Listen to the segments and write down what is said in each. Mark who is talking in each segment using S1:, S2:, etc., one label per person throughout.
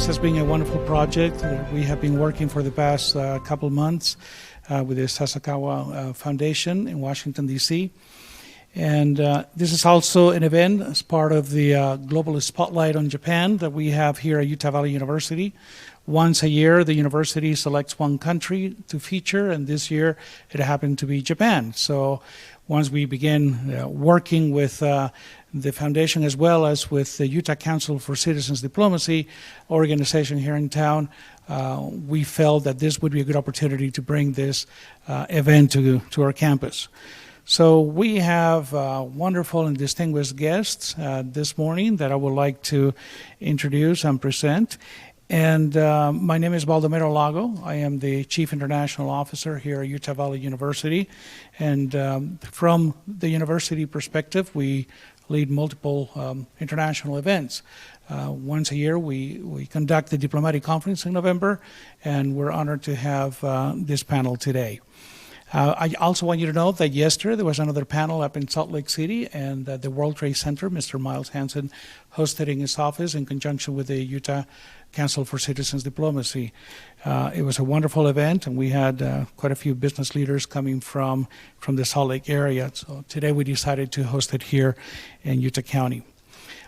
S1: has been a wonderful project. We have been working for the past couple months with the Sasakawa Foundation in Washington, D.C. And this is also an event as part of the Global Spotlight on Japan that we have here at Utah Valley University. Once a year, the university selects one country to feature, and this year it happened to be Japan. So once we began working with the foundation as well as with the Utah Council for Citizens Diplomacy organization here in town, we felt that this would be a good opportunity to bring this event to our campus. So we have wonderful and distinguished guests this morning that I would like to introduce and present. And my name is Baldomero Lago. I am the Chief International Officer here at Utah Valley University. And from the university perspective, we lead multiple international events. Once a year, we conduct the diplomatic conference in November, and we're honored to have this panel today. I also want you to know that yesterday there was another panel up in Salt Lake City, and the World Trade Center, Mr. Miles Hansen, hosted in his office in conjunction with the Utah Council for Citizens Diplomacy. It was a wonderful event, and we had quite a few business leaders coming from the Salt Lake area. So today we decided to host it here in Utah County.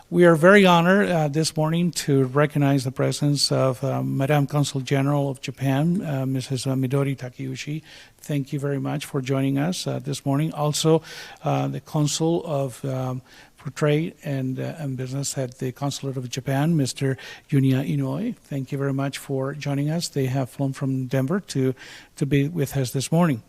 S1: We are very honored this morning to recognize the presence of Madam Consul General of Japan, Mrs. Midori Takeuchi. Thank you very much for joining us this morning. Also, the Consul for Trade and Business at the Consulate of Japan, Mr. Junya Inoue. Thank you very much for joining us. They have flown from Denver to be with us this morning.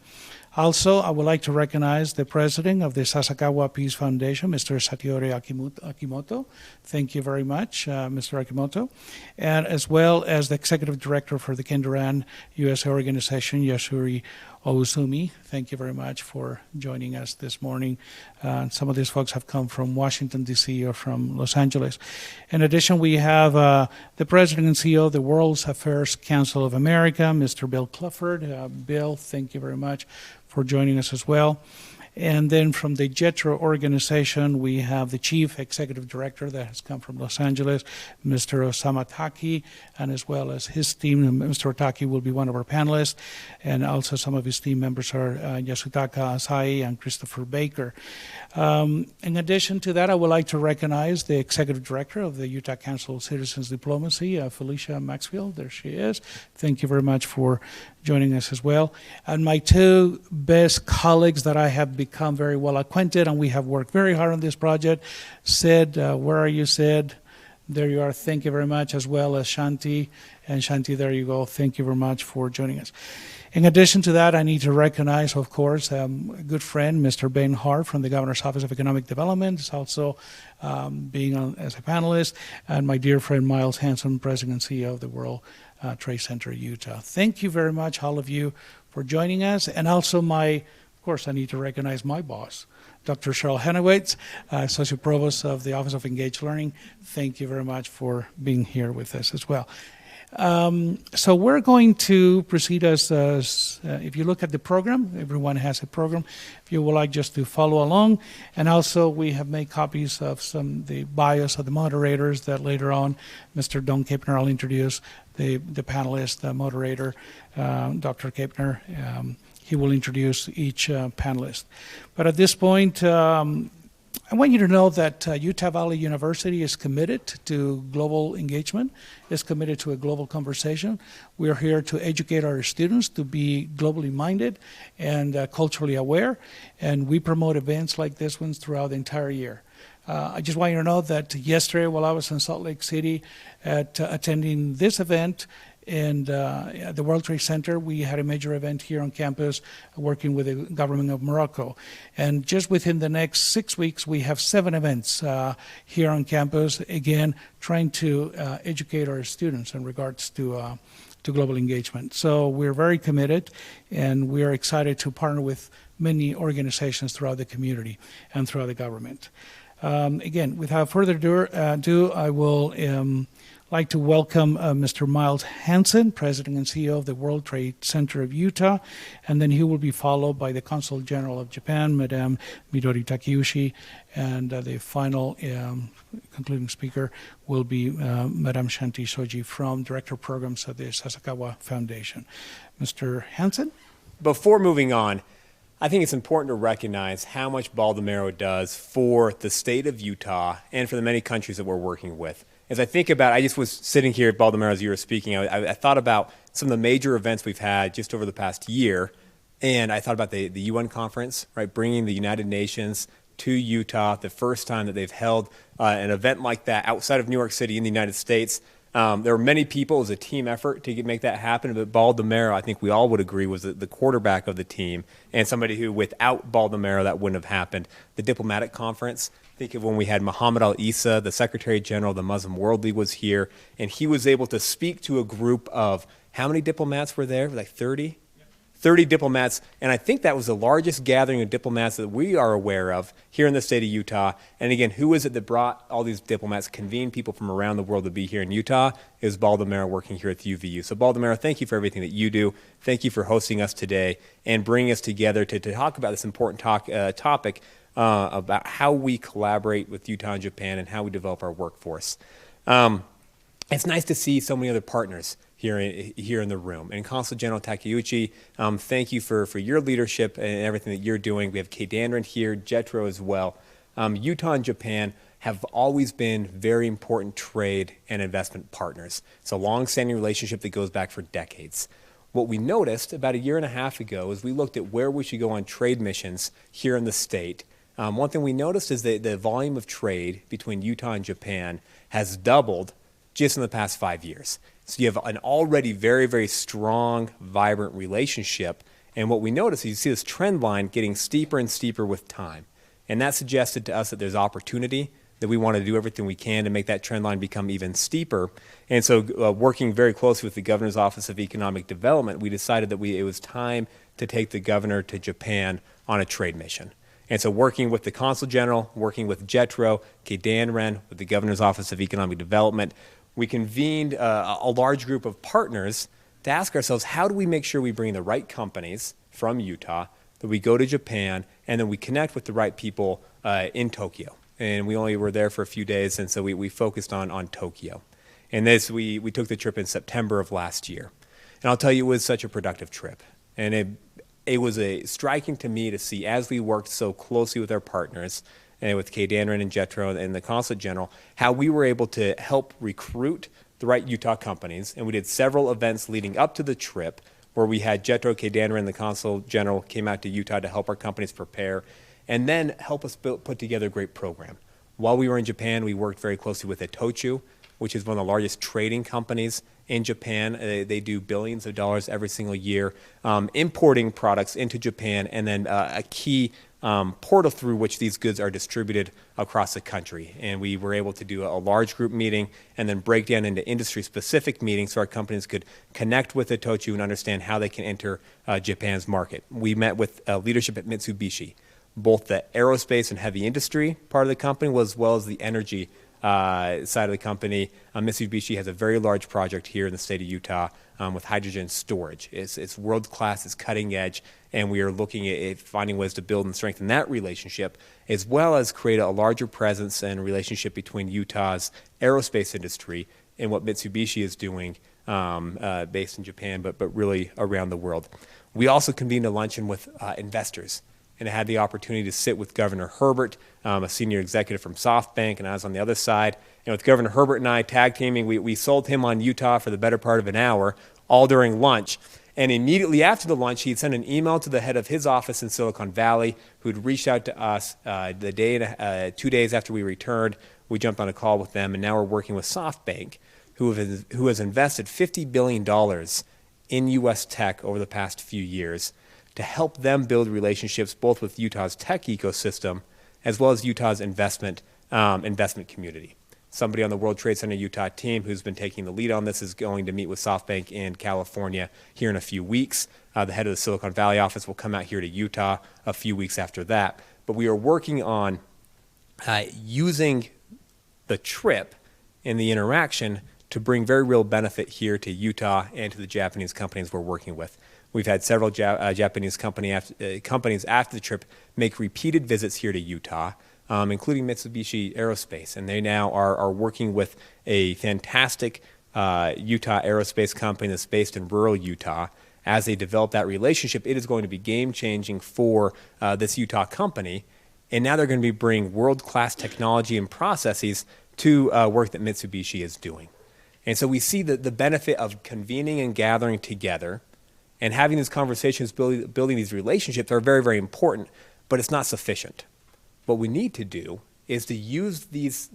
S1: Also, I would like to recognize the president of the Sasakawa Peace Foundation, Mr. Satiori Akimoto. Thank you very much, Mr. Akimoto. And as well as the executive director for the Kendoran U.S. organization, Yasuri Ousumi. Thank you very much for joining us this morning. Some of these folks have come from Washington, D.C. or from Los Angeles. In addition, we have the president and CEO of the World Affairs Council of America, Mr. Bill Clifford. Bill, thank you very much for joining us as well. And then from the JETRO organization, we have the chief executive director that has come from Los Angeles, Mr. Osama Taki, and as well as his team. Mr. Taki will be one of our panelists, and also some of his team members are Yasutaka Asai and Christopher Baker. In addition to that, I would like to recognize the executive director of the Utah Council of Citizens Diplomacy, Felicia Maxfield. There she is. Thank you very much for joining us as well. And my two best colleagues that I have become very well acquainted, and we have worked very hard on this project. Sid, where are you, Sid? There you are. Thank you very much, as well as Shanti. And Shanti, there you go. Thank you very much for joining us. In addition to that, I need to recognize, of course, a good friend, Mr. Ben Hart from the Governor's Office of Economic Development, is also being on as a panelist, and my dear friend Miles Hansen, President and CEO of the World Trade Center Utah. Thank you very much, all of you, for joining us. And also of course, I need to recognize my boss, Dr. Cheryl Henowitz, Associate Provost of the Office of Engaged Learning. Thank you very much for being here with us as well. So we're going to proceed as if you look at the program, everyone has a program. If you would like just to follow along. And also we have made copies of the bios of the moderators that later on, Mr. Don Capener, I'll introduce the panelist, the moderator, Dr. Capener. He will introduce each panelist. But at this point, I want you to know that Utah Valley University is committed to global engagement, is committed to a global conversation. We're here to educate our students to be globally minded and culturally aware, and we promote events like this one throughout the entire year. I just want you to know that yesterday while I was in Salt Lake City attending this event, and at the World Trade Center, we had a major event here on campus working with the government of Morocco. And just within the next 6 weeks, we have 7 events here on campus, again, trying to educate our students in regards to global engagement. So we're very committed, and we are excited to partner with many organizations throughout the community and throughout the government. Again, without further ado, I will like to welcome Mr. Miles Hansen, President and CEO of the World Trade Center of Utah, and then he will be followed by the Consul General of Japan, Madame Midori Takeuchi, and the final concluding speaker will be Madame Shanti Soji from Director of Programs at the Sasakawa Foundation. Mr. Hansen?
S2: Before moving on, I think it's important to recognize how much Baldomero does for the state of Utah and for the many countries that we're working with. As I think about, I just was sitting here at Baldomero as you were speaking, I thought about some of the major events we've had just over the past year, and I thought about the UN conference, right, bringing the United Nations to Utah, the first time that they've held an event like that outside of New York City in the United States. There were many people. It was a team effort to make that happen, but Baldomero, I think we all would agree, was the quarterback of the team and somebody who, without Baldomero, that wouldn't have happened. The diplomatic conference, think of when we had Muhammad al-Isa, the Secretary General of the Muslim World League, was here, and he was able to speak to a group of, how many diplomats were there? Like 30? 30 diplomats, and I think that was the largest gathering of diplomats that we are aware of here in the state of Utah. And again, who is it that brought all these diplomats, convened people from around the world to be here in Utah? It was Baldomero working here at the UVU. So Baldomero, thank you for everything that you do. Thank you for hosting us today and bringing us together to talk about this important topic about how we collaborate with Utah and Japan and how we develop our workforce. It's nice to see so many other partners here in the room. And Consul General Takeuchi, thank you for your leadership and everything that you're doing. We have Kay Danren here, Jetro as well. Utah and Japan have always been very important trade and investment partners. It's a long-standing relationship that goes back for decades. What we noticed about a year and a half ago is we looked at where we should go on trade missions here in the state. One thing we noticed is that the volume of trade between Utah and Japan has doubled just in the past 5 years. So you have an already very, very strong, vibrant relationship. And what we notice is you see this trend line getting steeper and steeper with time. And that suggested to us that there's opportunity, that we want to do everything we can to make that trend line become even steeper. And so working very closely with the Governor's Office of Economic Development, we decided that it was time to take the governor to Japan on a trade mission. And so working with the Consul General, working with Jetro, Kay Danren, with the Governor's Office of Economic Development, we convened a large group of partners to ask ourselves, how do we make sure we bring the right companies from Utah, that we go to Japan, and then we connect with the right people in Tokyo. And we only were there for a few days, and so we focused on Tokyo. And we took the trip in September of last year. And I'll tell you, it was such a productive trip. And it was striking to me to see, as we worked so closely with our partners, and with Kay Danren and Jetro and the Consul General, how we were able to help recruit the right Utah companies. And we did several events leading up to the trip where we had Jetro, Kay Danren, and the Consul General came out to Utah to help our companies prepare and then help us put together a great program. While we were in Japan, we worked very closely with Itochu, which is one of the largest trading companies in Japan. They do billions of dollars every single year importing products into Japan, and then a key portal through which these goods are distributed across the country. And we were able to do a large group meeting and then break down into industry-specific meetings so our companies could connect with Itochu and understand how they can enter Japan's market. We met with leadership at Mitsubishi, both the aerospace and heavy industry part of the company as well as the energy side of the company. Mitsubishi has a very large project here in the state of Utah with hydrogen storage. It's world-class, it's cutting edge, and we are looking at finding ways to build and strengthen that relationship, as well as create a larger presence and relationship between Utah's aerospace industry and what Mitsubishi is doing based in Japan, but really around the world. We also convened a luncheon with investors, and I had the opportunity to sit with Governor Herbert, a senior executive from SoftBank, and I was on the other side. And with Governor Herbert and I tag teaming, we sold him on Utah for the better part of an hour, all during lunch. And immediately after the lunch, he'd sent an email to the head of his office in Silicon Valley, who'd reached out to us 2 days after we returned. We jumped on a call with them, and now we're working with SoftBank, who has invested $50 billion in U.S. tech over the past few years to help them build relationships both with Utah's tech ecosystem as well as Utah's investment community. Somebody on the World Trade Center Utah team who's been taking the lead on this is going to meet with SoftBank in California here in a few weeks. The head of the Silicon Valley office will come out here to Utah a few weeks after that. But we are working on using the trip and the interaction to bring very real benefit here to Utah and to the Japanese companies we're working with. We've had several Japanese companies after the trip make repeated visits here to Utah, including Mitsubishi Aerospace, and they now are working with a fantastic Utah aerospace company that's based in rural Utah. As they develop that relationship, it is going to be game-changing for this Utah company, and now they're going to be bringing world-class technology and processes to work that Mitsubishi is doing. And so we see the benefit of convening and gathering together and having these conversations, building these relationships are very, very important, but it's not sufficient. What we need to do is to use these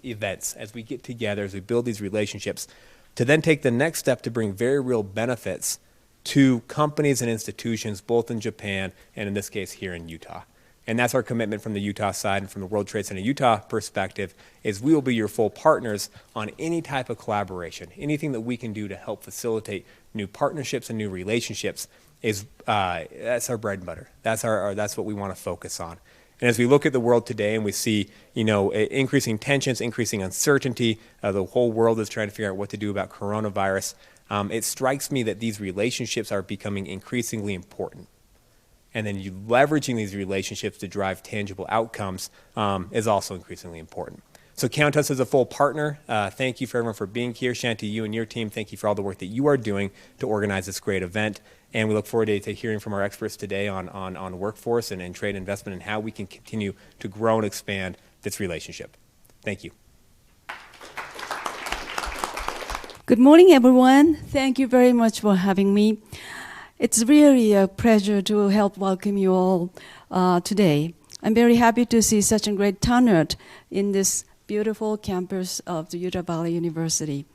S2: events as we get together, as we build these relationships, to then take the next step to bring very real benefits to companies and institutions, both in Japan and in this case here in Utah. And that's our commitment from the Utah side and from the World Trade Center Utah perspective, is we will be your full partners on any type of collaboration. Anything that we can do to help facilitate new partnerships and new relationships is that's our bread and butter. That's what we want to focus on. And as we look at the world today and we see, increasing tensions, increasing uncertainty, the whole world is trying to figure out what to do about coronavirus. It strikes me that these relationships are becoming increasingly important. And then leveraging these relationships to drive tangible outcomes is also increasingly important. So count us as a full partner. Thank you for everyone for being here. Shanti, you and your team, thank you for all the work that you are doing to organize this great event. And we look forward to hearing from our experts today on workforce and trade investment and how we can continue to grow and expand this relationship. Thank you.
S3: Good morning, everyone. Thank you very much for having me. It's really a pleasure to help welcome you all today. I'm very happy to see such a great turnout in this beautiful campus of the Utah Valley University.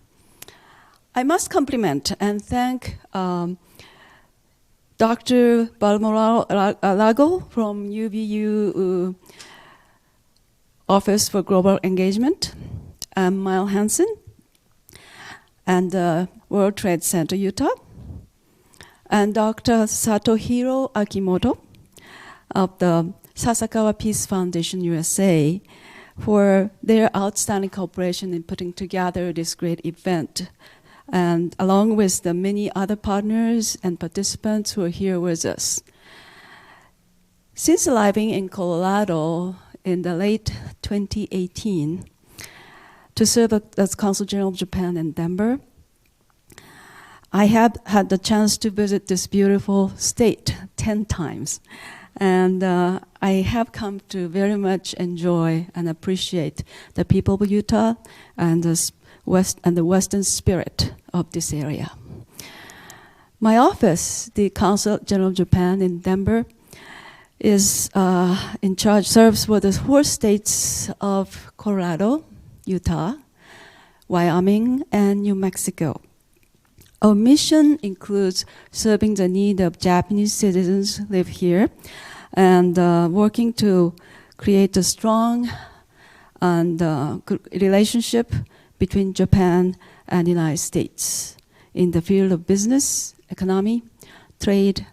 S3: I must compliment and thank Dr. Balmoral-Lago from UVU Office for Global Engagement, Mile Hansen, and the World Trade Center Utah, and Dr. Satohiro Akimoto of the Sasakawa Peace Foundation USA for their outstanding cooperation in putting together this great event, and along with the many other partners and participants who are here with us. Since arriving in Colorado in the late 2018 to serve as Consul General of Japan in Denver, I have had the chance to visit this beautiful state 10 times. And I have come to very much enjoy and appreciate the people of Utah and the Western spirit of this area. My office, the Consul General of Japan in Denver, is in charge, serves for the 4 states of Colorado, Utah, Wyoming, and New Mexico. Our mission includes serving the need of Japanese citizens who live here and working to create a strong and good relationship between Japan and the United States in the field of business, economy, trade,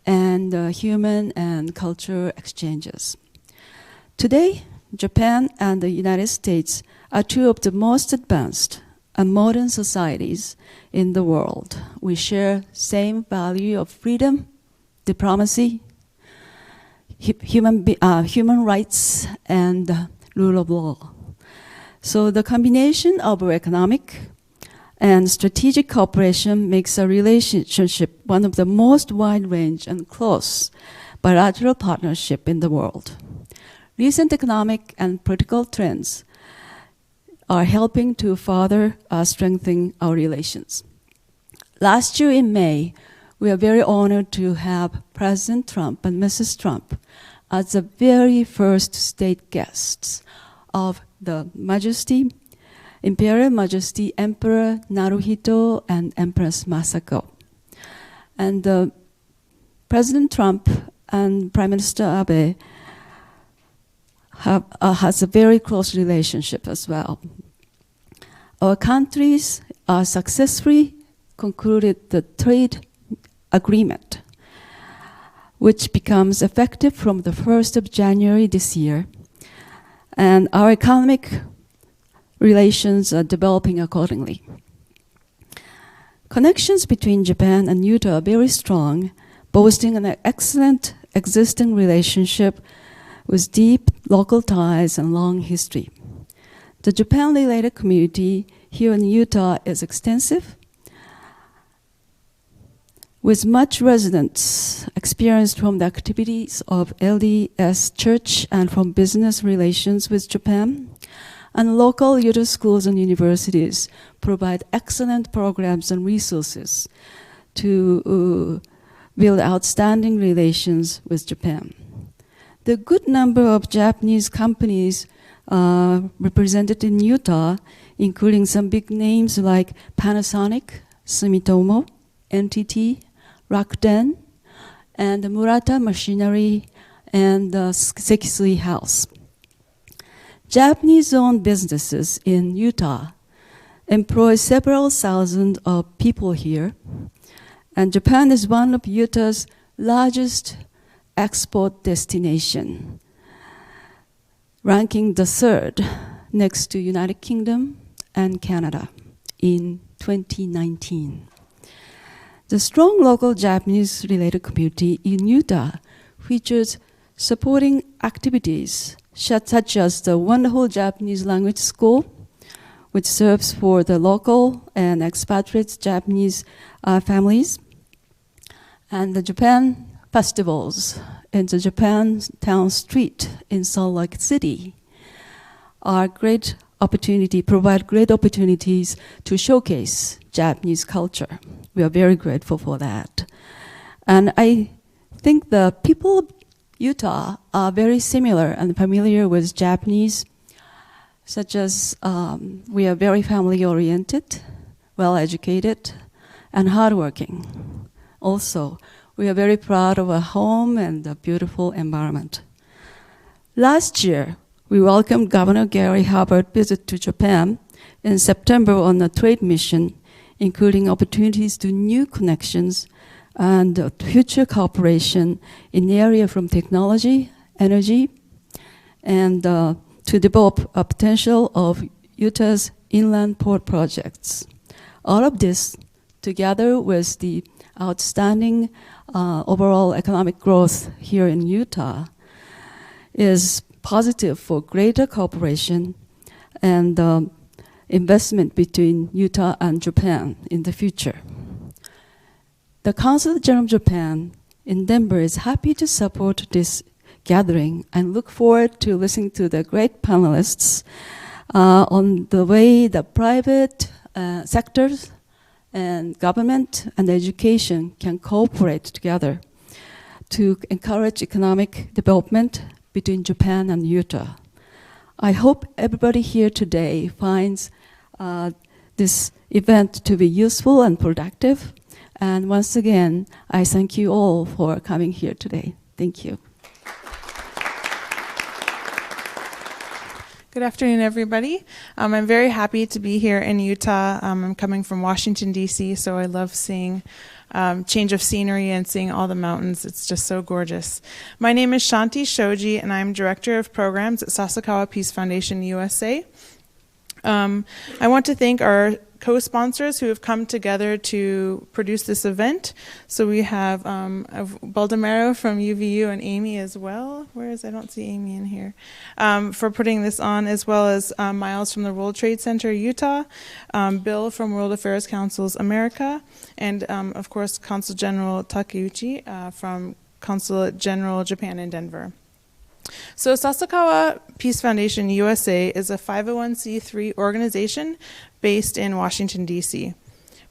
S3: and human and cultural exchanges. Today, Japan and the United States are 2 of the most advanced and modern societies in the world. We share same value of freedom, diplomacy, human rights, and rule of law. So the combination of our economic and strategic cooperation makes our relationship one of the most wide range and close bilateral partnership in the world. Recent economic and political trends are helping to further strengthen our relations. Last year in May, we are very honored to have President Trump and Mrs. Trump as the very first state guests of the Imperial Majesty Emperor Naruhito and Empress Masako. And President Trump and Prime Minister Abe has a very close relationship as well. Our countries successfully concluded the trade agreement, which becomes effective from the 1st of January this year. And our economic relations are developing accordingly. Connections between Japan and Utah are very strong, boasting an excellent existing relationship with deep local ties and long history. The Japan-related community here in Utah is extensive, with much residents experienced from the activities of LDS Church and from business relations with Japan. And local Utah schools and universities provide excellent programs and resources to build outstanding relations with Japan. The good number of Japanese companies represented in Utah, including some big names like Panasonic, Sumitomo, NTT, Rakuten, and Murata Machinery, and Sekisui House. Japanese-owned businesses in Utah employ several thousand of people here, and Japan is one of Utah's largest export destination, ranking the third next to United Kingdom and Canada in 2019. The strong local Japanese-related community in Utah features supporting activities such as the wonderful Japanese language school, which serves for the local and expatriate Japanese families, and the Japan festivals in the Japan Town Street in Salt Lake City are provide great opportunities to showcase Japanese culture. We are very grateful for that. And I think the people of Utah are very similar and familiar with Japanese, such as we are very family-oriented, well-educated, and hardworking. Also, we are very proud of our home and the beautiful environment. Last year, we welcomed Governor Gary Hubbard's visit to Japan in September on a trade mission, including opportunities to new connections and future cooperation in the area from technology, energy, and to develop a potential of Utah's inland port projects. All of this, together with the outstanding overall economic growth here in Utah, is positive for greater cooperation and investment between Utah and Japan in the future. The Consul General of Japan in Denver is happy to support this gathering and look forward to listening to the great panelists on the way the private sectors and government and education can cooperate together to encourage economic development between Japan and Utah. I hope everybody here today finds this event to be useful and productive. And once again, I thank you all for coming here today. Thank you.
S4: Good afternoon, everybody. I'm very happy to be here in Utah. I'm coming from Washington, D.C., so I love seeing change of scenery and seeing all the mountains. It's just so gorgeous. My name is Shanti Shoji, and I'm Director of Programs at Sasakawa Peace Foundation USA. I want to thank our co-sponsors who have come together to produce this event. So we have Baldomero from UVU and Amy as well. I don't see Amy in here. For putting this on, as well as Miles from the World Trade Center, Utah, Bill from World Affairs Councils America, and of course Consul General Takeuchi from Consul General of Japan in Denver. So Sasakawa Peace Foundation USA is a 501c3 organization based in Washington, D.C.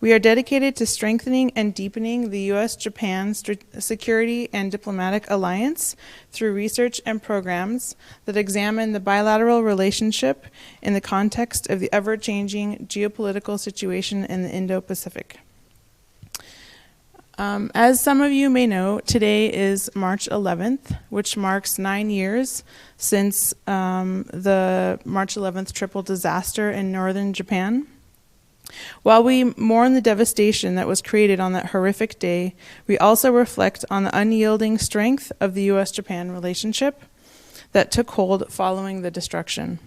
S4: We are dedicated to strengthening and deepening the U.S. Japan security and diplomatic alliance through research and programs that examine the bilateral relationship in the context of the ever-changing geopolitical situation in the Indo-Pacific. As some of you may know, today is March 11th, which marks 9 years since the March 11th triple disaster in northern Japan. While we mourn the devastation that was created on that horrific day, we also reflect on the unyielding strength of the U.S. Japan relationship that took hold following the destruction.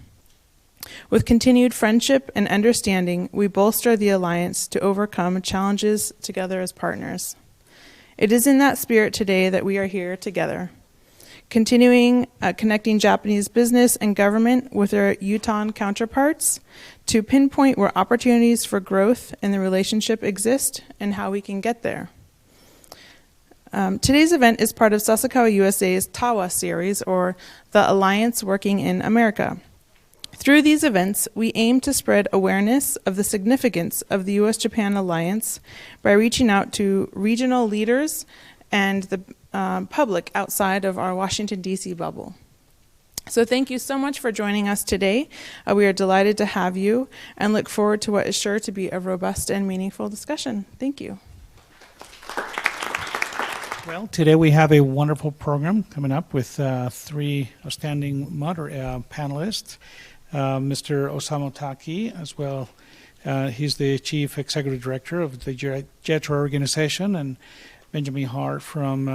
S4: With continued friendship and understanding, we bolster the alliance to overcome challenges together as partners. It is in that spirit today that we are here together, continuing connecting Japanese business and government with their Utah counterparts to pinpoint where opportunities for growth in the relationship exist and how we can get there. Today's event is part of Sasakawa USA's TAWA series, or the Alliance Working in America. Through these events, we aim to spread awareness of the significance of the U.S. Japan alliance by reaching out to regional leaders and the public outside of our Washington, D.C. bubble. So thank you so much for joining us today. We are delighted to have you and look forward to what is sure to be a robust and meaningful discussion. Thank you.
S1: Well, today we have a wonderful program coming up with three outstanding panelists. Mr. Osamu Taki, as well. He's the Chief Executive Director of the JETRO organization, and Benjamin Hart from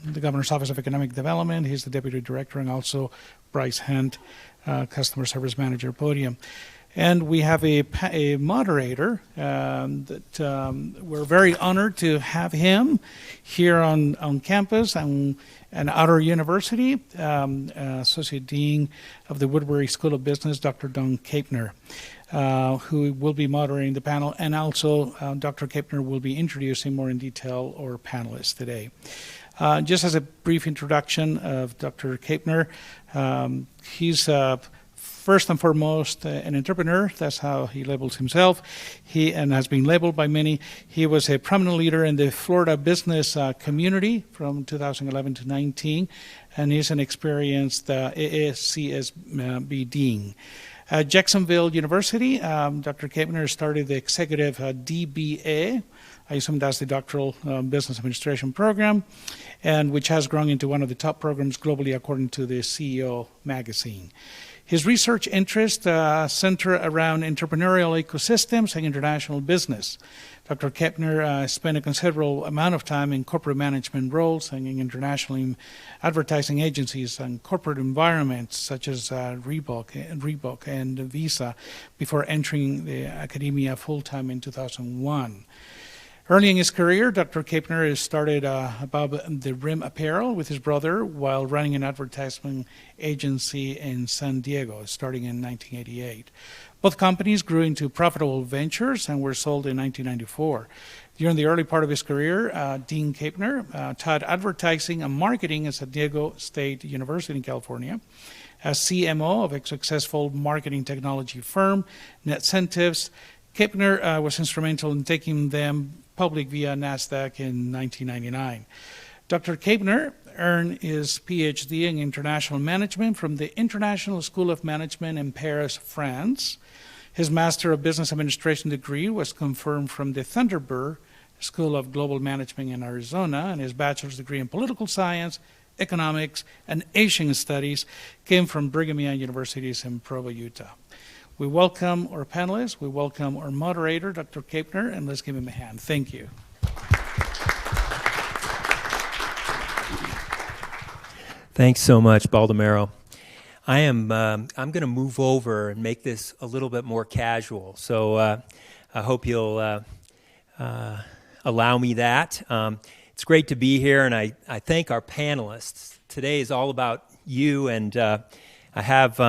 S1: the Governor's Office of Economic Development. He's the Deputy Director, and also Bryce Hunt, Customer Service Manager Podium. And we have a moderator that we're very honored to have him here on campus and at our university, Associate Dean of the Woodbury School of Business, Dr. Don Capener, who will be moderating the panel, and also Dr. Capener will be introducing more in detail our panelists today. Just as a brief introduction of Dr. Capener, he's first and foremost, an entrepreneur. That's how he labels himself. He and has been labeled by many. He was a prominent leader in the Florida business community from 2011 to 19, and he's an experienced ASCSB dean. At Jacksonville University, Dr. Capener started the executive DBA. I assume that's the Doctoral Business Administration program, and which has grown into one of the top programs globally according to the CEO magazine. His research interests center around entrepreneurial ecosystems and international business. Dr. Capener spent a considerable amount of time in corporate management roles and in international advertising agencies and corporate environments such as Reebok and Visa before entering the academia full-time in 2001. Early in his career, Dr. Capener started above the rim apparel with his brother while running an advertising agency in San Diego, starting in 1988. Both companies grew into profitable ventures and were sold in 1994. During the early part of his career, Dean Capener taught advertising and marketing at San Diego State University in California. As CMO of a successful marketing technology firm, NetCentives, Capener was instrumental in taking them public via NASDAQ in 1999. Dr. Capener earned his PhD in international management from the International School of Management in Paris, France. His Master of Business Administration degree was confirmed from the Thunderbird School of Global Management in Arizona, and his bachelor's degree in political science, economics, and Asian studies came from Brigham Young Universities in Provo, Utah. We welcome our panelists, we welcome our moderator, Dr. Capener, and let's give him a hand. Thank you.
S5: Thanks so much, Baldomero. I'm going to move over and make this a little bit more casual, so I hope you'll allow me that. It's great to be here, and I thank our panelists. Today is all about you, and I have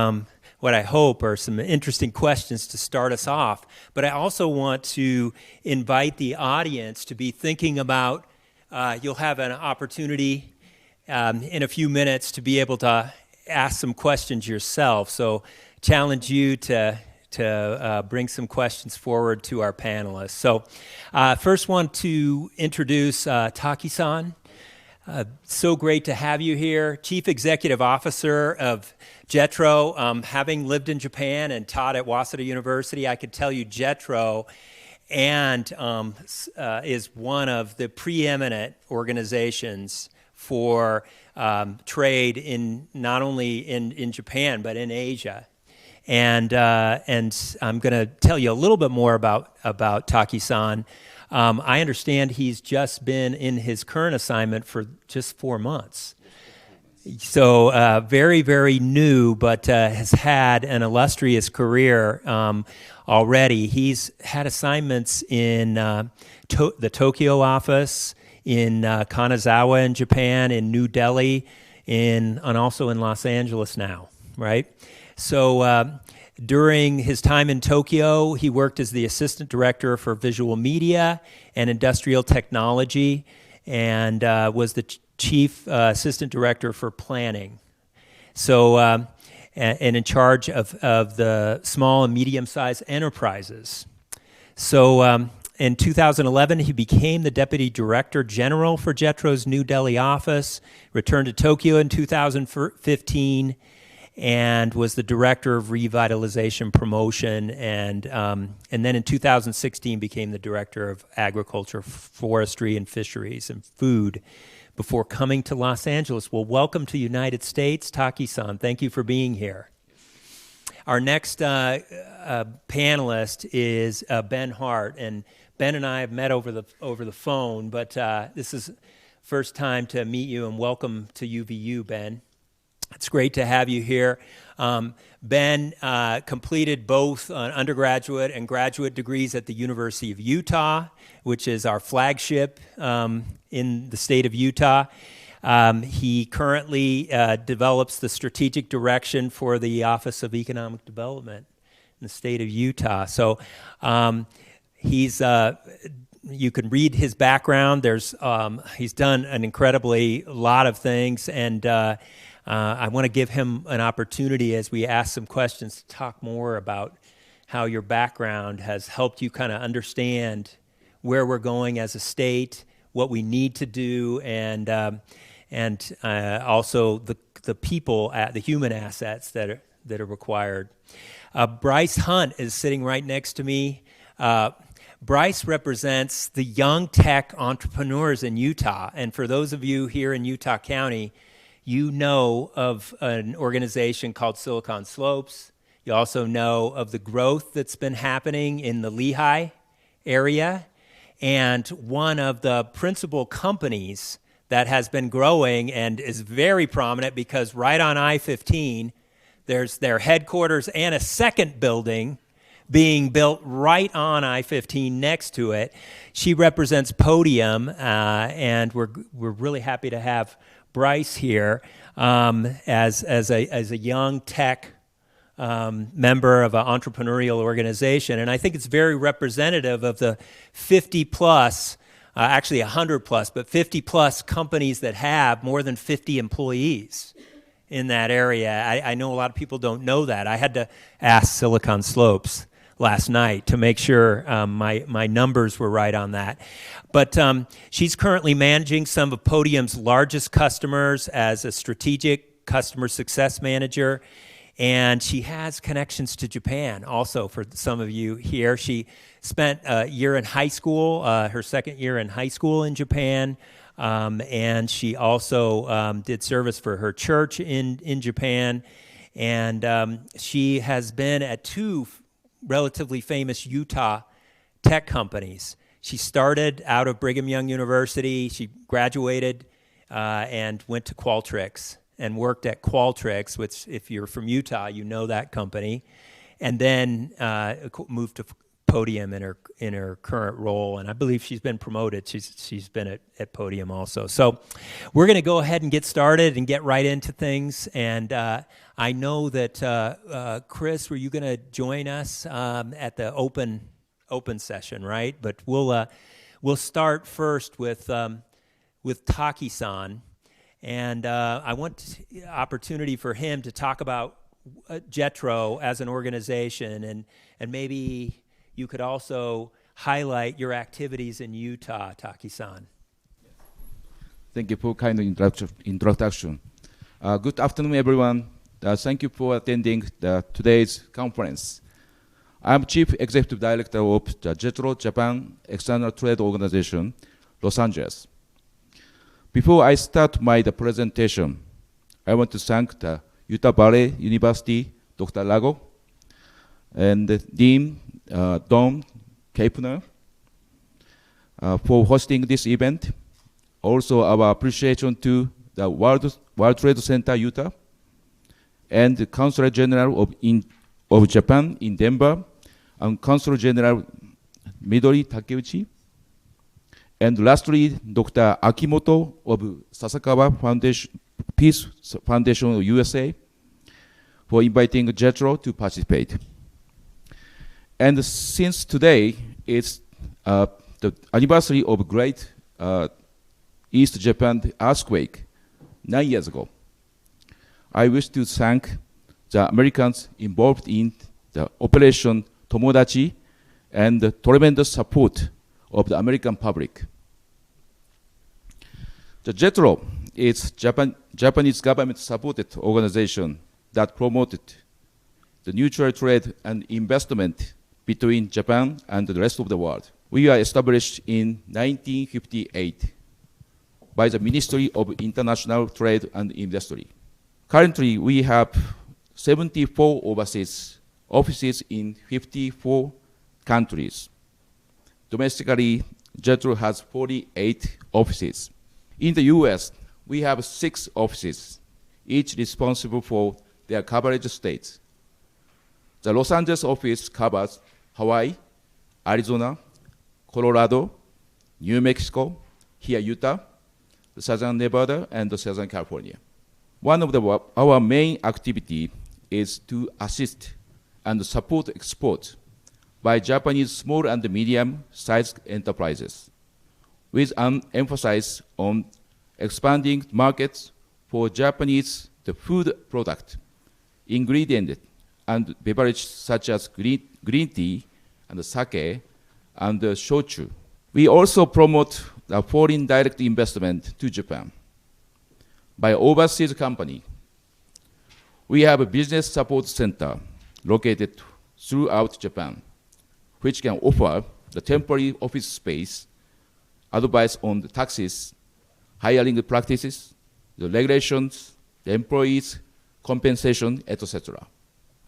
S5: what I hope are some interesting questions to start us off. But I also want to invite the audience to be thinking about, you'll have an opportunity in a few minutes to be able to ask some questions yourself. So challenge you to bring some questions forward to our panelists. So first want to introduce Taki-san. So great to have you here. Chief Executive Officer of JETRO. Having lived in Japan and taught at Waseda University, I could tell you JETRO is one of the preeminent organizations for trade in not only in Japan but in Asia. And I'm going to tell you a little bit more about Taki-san. I understand he's just been in his current assignment for just 4 months. So very, very new, but has had an illustrious career already. He's had assignments in the Tokyo office, in Kanazawa in Japan, in New Delhi, and also in Los Angeles now, right? So during his time in Tokyo, he worked as the assistant director for visual media and industrial technology, and was the chief assistant director for planning. So, and in charge of the small and medium-sized enterprises. So in 2011, he became the deputy director general for JETRO's New Delhi office, returned to Tokyo in 2015, and was the director of revitalization promotion, and then in 2016 became the director of agriculture, forestry, and fisheries and food before coming to Los Angeles. Well, welcome to the United States, Taki-san. Thank you for being here. Our next panelist is Ben Hart, and Ben and I have met over the phone, but this is first time to meet you, and welcome to UVU, Ben. It's great to have you here. Ben completed both undergraduate and graduate degrees at the University of Utah, which is our flagship in the state of Utah. He currently develops the strategic direction for the Office of Economic Development in the state of Utah. So he's you can read his background. He's done an incredibly lot of things, and I want to give him an opportunity as we ask some questions to talk more about how your background has helped you kind of understand where we're going as a state, what we need to do, and also the people, the human assets that are required. Bryce Hunt is sitting right next to me. Bryce represents the young tech entrepreneurs in Utah, and for those of you here in Utah County, you know of an organization called Silicon Slopes. You also know of the growth that's been happening in the Lehigh area. And one of the principal companies that has been growing and is very prominent, because right on I-15, there's their headquarters and a second building being built right on I-15 next to it. She represents Podium, and we're really happy to have Bryce here as a young tech member of an entrepreneurial organization. And I think it's very representative of the 50 plus, actually 100 plus, but 50 plus companies that have more than 50 employees in that area. I know a lot of people don't know that. I had to ask Silicon Slopes last night to make sure my numbers were right on that. But she's currently managing some of Podium's largest customers as a strategic customer success manager. And she has connections to Japan also for some of you here. She spent a year in high school, her second year in high school in Japan. And she also did service for her church in Japan. And she has been at two relatively famous Utah tech companies. She started out of Brigham Young University. She graduated and went to Qualtrics and worked at Qualtrics, which if you're from Utah, you know that company, and then moved to Podium in her current role. And I believe she's been promoted. She's been at Podium also. So we're going to go ahead and get started and get right into things. And I know that Chris, were you going to join us at the open session, right? But we'll start first with Taki-san, and I want opportunity for him to talk about JETRO as an organization, and maybe you could also highlight your activities in Utah, Taki-san.
S6: Thank you for kind introduction. Good afternoon, everyone. Thank you for attending today's conference. I'm Chief Executive Director of the JETRO Japan External Trade Organization, Los Angeles. Before I start my presentation, I want to thank the Utah Valley University, Dr. Lago, and the Dean Don Capener for hosting this event. Also, our appreciation to the World Trade Center, Utah, and the Consul General of Japan in Denver, and Consul General Midori Takeuchi. And lastly, Dr. Akimoto of Sasakawa Foundation, Peace Foundation of USA, for inviting JETRO to participate. And since today is the anniversary of Great East Japan earthquake 9 years ago, I wish to thank the Americans involved in the Operation Tomodachi and the tremendous support of the American public. The JETRO is Japanese government-supported organization that promoted the neutral trade and investment between Japan and the rest of the world. We are established in 1958 by the Ministry of International Trade and Industry. Currently, we have 74 overseas offices in 54 countries. Domestically, JETRO has 48 offices. In the U.S., we have 6 offices, each responsible for their coverage states. The Los Angeles office covers Hawaii, Arizona, Colorado, New Mexico, here Utah, the Southern Nevada, and the Southern California. One of our main activity is to assist and support export by Japanese small and medium-sized enterprises, with an emphasis on expanding markets for Japanese food product, ingredient, and beverage such as green tea and sake and shochu. We also promote the foreign direct investment to Japan by overseas company. We have a business support center located throughout Japan, which can offer the temporary office space, advice on the taxes, hiring practices, the regulations, the employees, compensation, etc.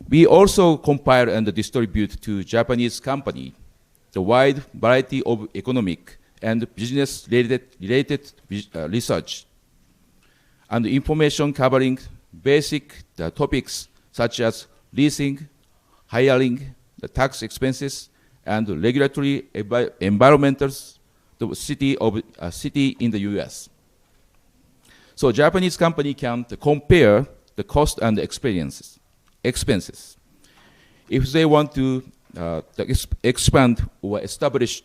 S6: We also compile and distribute to Japanese company the wide variety of economic and business-related research and information covering basic topics such as leasing, hiring, the tax expenses, and regulatory environmentals, the city in the U.S. So Japanese company can compare the cost and expenses. If they want to expand or establish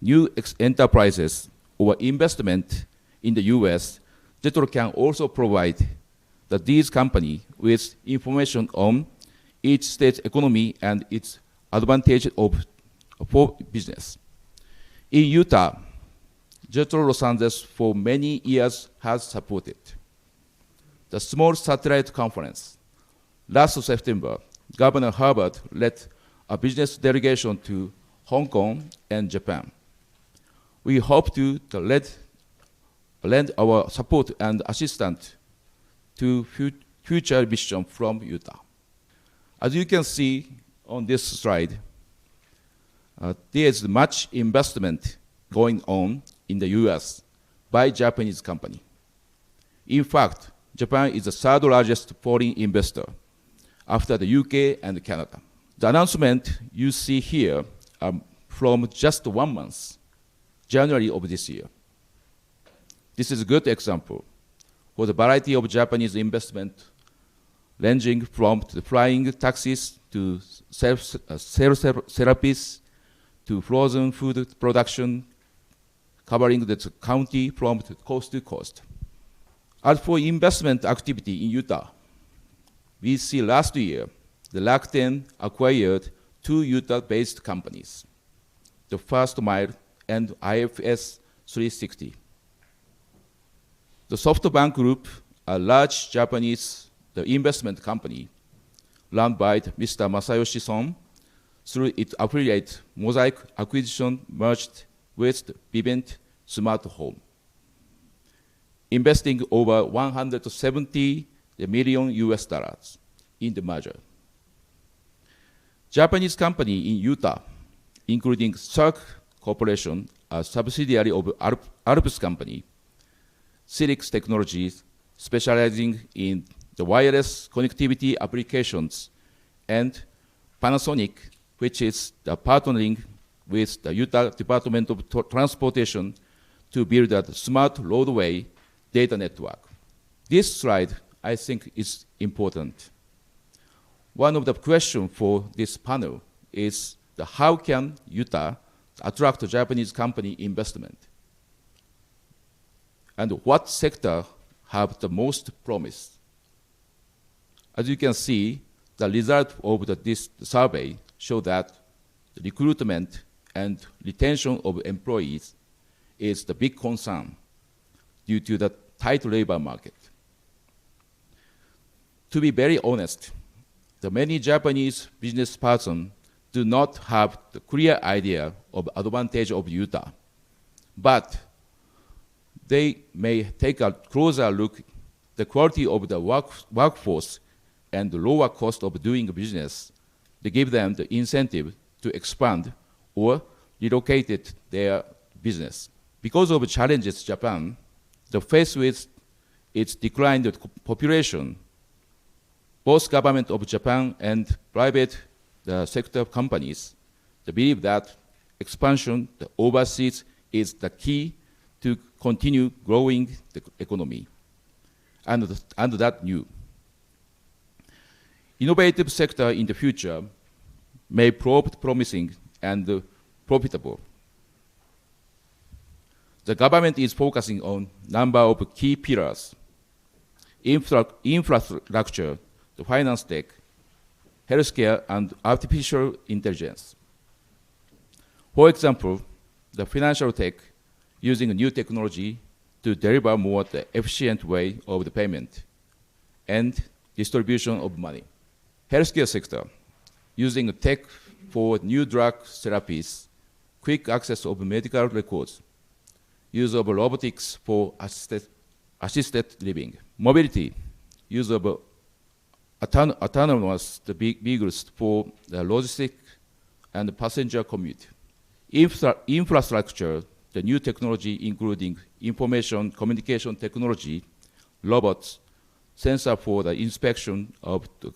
S6: new enterprises or investment in the U.S., JETRO can also provide these companies with information on each state's economy and its advantage for business. In Utah, JETRO Los Angeles for many years has supported the small satellite conference. Last September, Governor Herbert led a business delegation to Hong Kong and Japan. We hope to lend our support and assistance to future mission from Utah. As you can see on this slide, there is much investment going on in the U.S. by Japanese company. In fact, Japan is the third largest foreign investor after the UK and Canada. The announcement you see here are from just 1 month, January of this year. This is a good example for the variety of Japanese investment ranging from the flying taxis to cell therapies to frozen food production, covering the county from coast to coast. As for investment activity in Utah, we see last year the Rakuten acquired 2 Utah-based companies, the First Mile and IFS 360. The SoftBank Group, a large Japanese investment company run by Mr. Masayoshi Son, through its affiliate Mosaic Acquisition, merged with Vivint Smart Home, investing over $170 million in the merger. Japanese company in Utah, including Cirque Corporation, a subsidiary of Alps company, Silix Technologies, specializing in the wireless connectivity applications, and Panasonic, which is partnering with the Utah Department of Transportation to build a smart roadway data network. This slide, I think, is important. One of the questions for this panel is how can Utah attract Japanese company investment? And what sector have the most promise? As you can see, the result of this survey show that the recruitment and retention of employees is the big concern due to the tight labor market. To be very honest, the many Japanese business persons do not have the clear idea of advantage of Utah, but they may take a closer look at the quality of the workforce and the lower cost of doing business to give them the incentive to expand or relocate their business. Because of the challenges Japan, faced with its declined population, both government of Japan and private sector companies believe that expansion overseas is the key to continue growing the economy, and that new. Innovative sector in the future may prove promising and profitable. The government is focusing on number of key pillars: infrastructure, the finance tech, healthcare, and artificial intelligence. For example, the financial tech using new technology to deliver more efficient way of the payment and distribution of money. Healthcare sector using tech for new drug therapies, quick access of medical records, use of robotics for assisted living. Mobility, use of autonomous vehicles for the logistics and passenger commute. Infrastructure, the new technology including information communication technology, robots, sensor for the inspection of the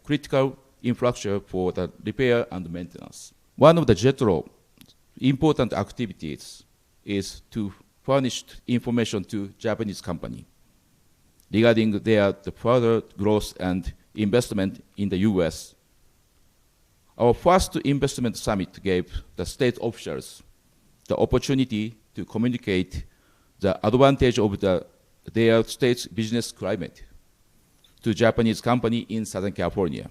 S6: critical infrastructure for the repair and maintenance. One of the JETRO important activities is to furnish information to Japanese company regarding their further growth and investment in the U.S. Our first investment summit gave the state officials the opportunity to communicate the advantage of their state's business climate to Japanese company in Southern California.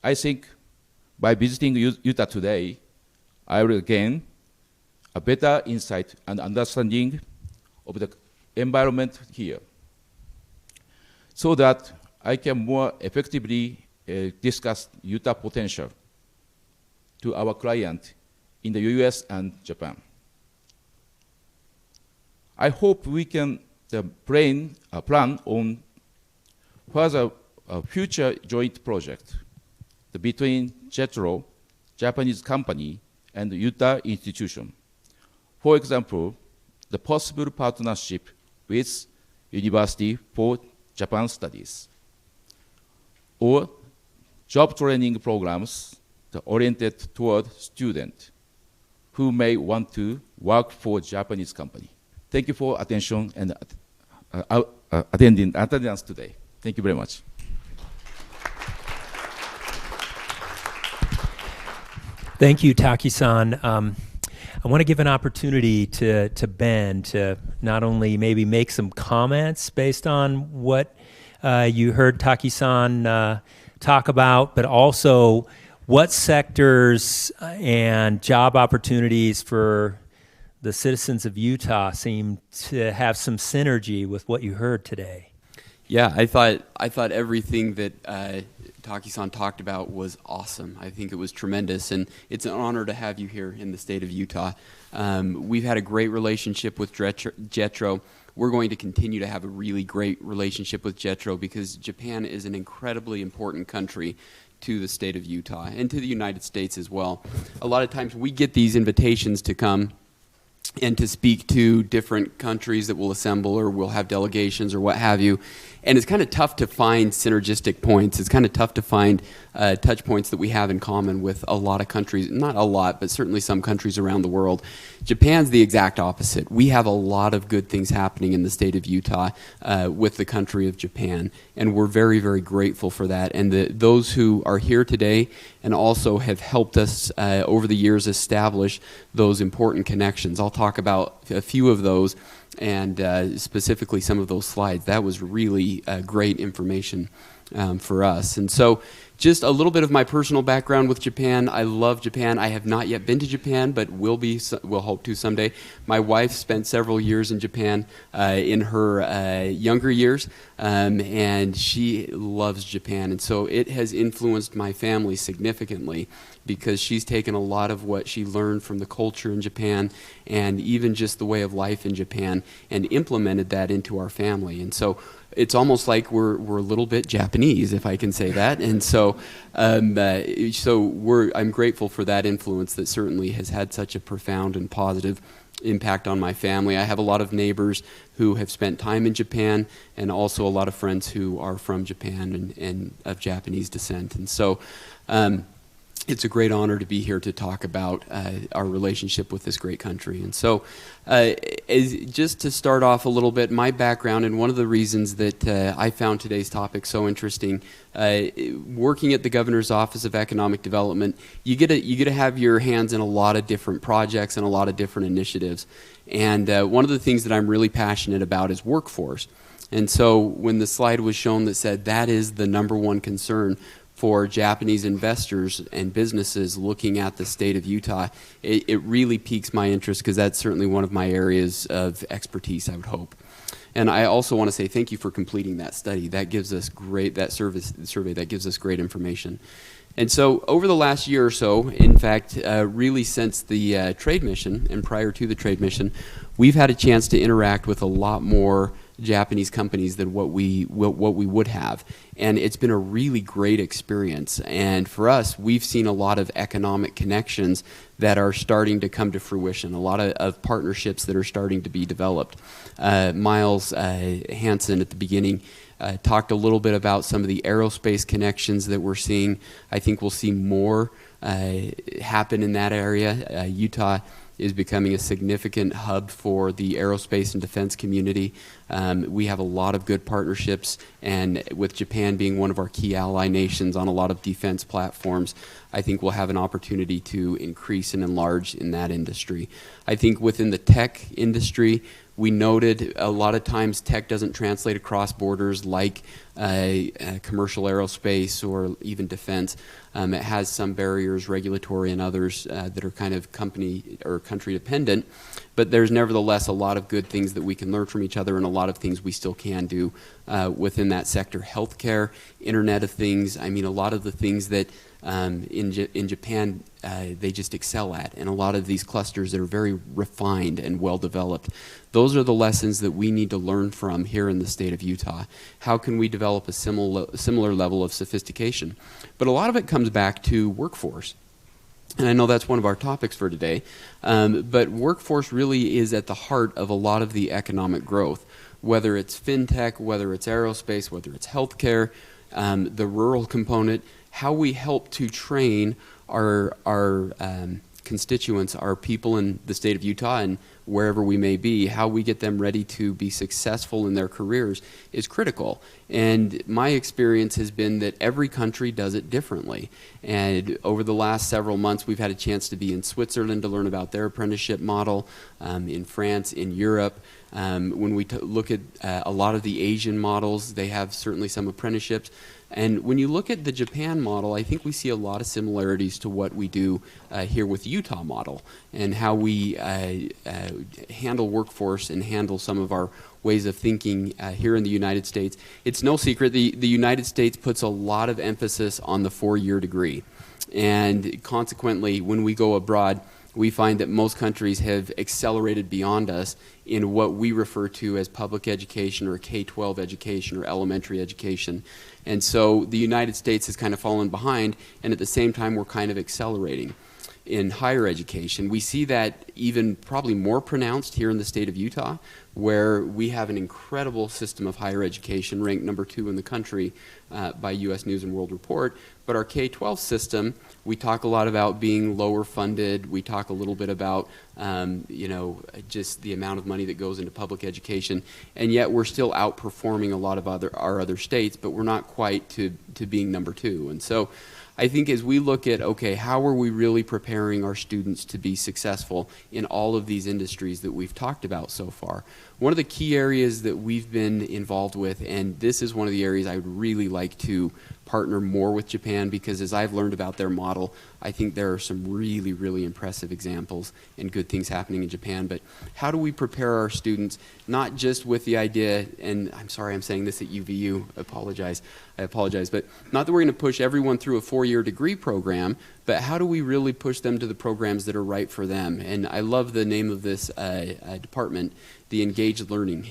S6: I think by visiting Utah today, I will gain a better insight and understanding of the environment here, so that I can more effectively discuss Utah potential to our client in the US and Japan. I hope we can plan on further future joint project between JETRO, Japanese company, and Utah institution. For example, the possible partnership with University for Japan Studies, or job training programs oriented toward students who may want to work for Japanese company. Thank you for attention and attendance today. Thank you very much.
S5: Thank you, Taki-san. I want to give an opportunity to Ben to not only maybe make some comments based on what you heard Taki-san talk about, but also what sectors and job opportunities for the citizens of Utah seem to have some synergy with what you heard today.
S7: Yeah, I thought everything that Taki-san talked about was awesome. I think it was tremendous, and it's an honor to have you here in the state of Utah. We've had a great relationship with JETRO. We're going to continue to have a really great relationship with JETRO because Japan is an incredibly important country to the state of Utah and to the United States as well. A lot of times we get these invitations to come and to speak to different countries that will assemble or will have delegations or what have you. And it's kind of tough to find synergistic points. It's kind of tough to find touch points that we have in common with a lot of countries, not a lot, but certainly some countries around the world. Japan's the exact opposite. We have a lot of good things happening in the state of Utah with the country of Japan, and we're very, very grateful for that. And those who are here today and also have helped us over the years establish those important connections. I'll talk about a few of those, and specifically some of those slides. That was really great information for us. And so just a little bit of my personal background with Japan. I love Japan. I have not yet been to Japan, but will hope to someday. My wife spent several years in Japan in her younger years, and she loves Japan. And so it has influenced my family significantly, because she's taken a lot of what she learned from the culture in Japan and even just the way of life in Japan and implemented that into our family. And so it's almost like we're a little bit Japanese, if I can say that. And so I'm grateful for that influence that certainly has had such a profound and positive impact on my family. I have a lot of neighbors who have spent time in Japan, and also a lot of friends who are from Japan and of Japanese descent. And so it's a great honor to be here to talk about our relationship with this great country. And so just to start off a little bit, my background, and one of the reasons that I found today's topic so interesting, working at the Governor's Office of Economic Development, you get to have your hands in a lot of different projects and a lot of different initiatives. And one of the things that I'm really passionate about is workforce. And so when the slide was shown that said that is the #1 concern for Japanese investors and businesses looking at the state of Utah, it really piques my interest, because that's certainly one of my areas of expertise, I would hope. And I also want to say thank you for completing that study. That gives us survey that gives us great information. And so over the last year or so, in fact, really since the trade mission and prior to the trade mission, we've had a chance to interact with a lot more Japanese companies than what we would have. And it's been a really great experience. And for us, we've seen a lot of economic connections that are starting to come to fruition, a lot of partnerships that are starting to be developed. Miles Hansen at the beginning talked a little bit about some of the aerospace connections that we're seeing. I think we'll see more happen in that area. Utah is becoming a significant hub for the aerospace and defense community. We have a lot of good partnerships, and with Japan being one of our key ally nations on a lot of defense platforms, I think we'll have an opportunity to increase and enlarge in that industry. I think within the tech industry, we noted a lot of times tech doesn't translate across borders like commercial aerospace or even defense. It has some barriers, regulatory and others, that are kind of company or country dependent, but there's nevertheless a lot of good things that we can learn from each other, and a lot of things we still can do within that sector. Healthcare, Internet of Things, I mean, a lot of the things that in Japan they just excel at, and a lot of these clusters that are very refined and well developed. Those are the lessons that we need to learn from here in the state of Utah. How can we develop a similar level of sophistication? But a lot of it comes back to workforce. And I know that's one of our topics for today, but workforce really is at the heart of a lot of the economic growth, whether it's fintech, whether it's aerospace, whether it's healthcare, the rural component, how we help to train our constituents, our people in the state of Utah and wherever we may be, how we get them ready to be successful in their careers is critical. And my experience has been that every country does it differently. And over the last several months, we've had a chance to be in Switzerland to learn about their apprenticeship model, in France, in Europe. When we look at a lot of the Asian models, they have certainly some apprenticeships. And when you look at the Japan model, I think we see a lot of similarities to what we do here with the Utah model, and how we handle workforce and handle some of our ways of thinking here in the United States. It's no secret the United States puts a lot of emphasis on the 4-year degree. And consequently, when we go abroad, we find that most countries have accelerated beyond us in what we refer to as public education or K-12 education or elementary education. And so the United States has kind of fallen behind, and at the same time we're kind of accelerating. in higher education. We see that even probably more pronounced here in the state of Utah, where we have an incredible system of higher education, ranked number 2 in the country by U.S. News and World Report. But our K-12 system, we talk a lot about being lower funded. We talk a little bit about, just the amount of money that goes into public education. And yet we're still outperforming a lot of our other states, but we're not quite to being number 2. And so I think as we look at, okay, how are we really preparing our students to be successful in all of these industries that we've talked about so far? One of the key areas that we've been involved with, and this is one of the areas I would really like to partner more with Japan, because as I've learned about their model, I think there are some really, really impressive examples and good things happening in Japan. But how do we prepare our students, not just with the idea, and I'm sorry I'm saying this at UVU, I apologize, but not that we're going to push everyone through a 4-year degree program, but how do we really push them to the programs that are right for them? And I love the name of this department, the engaged learning.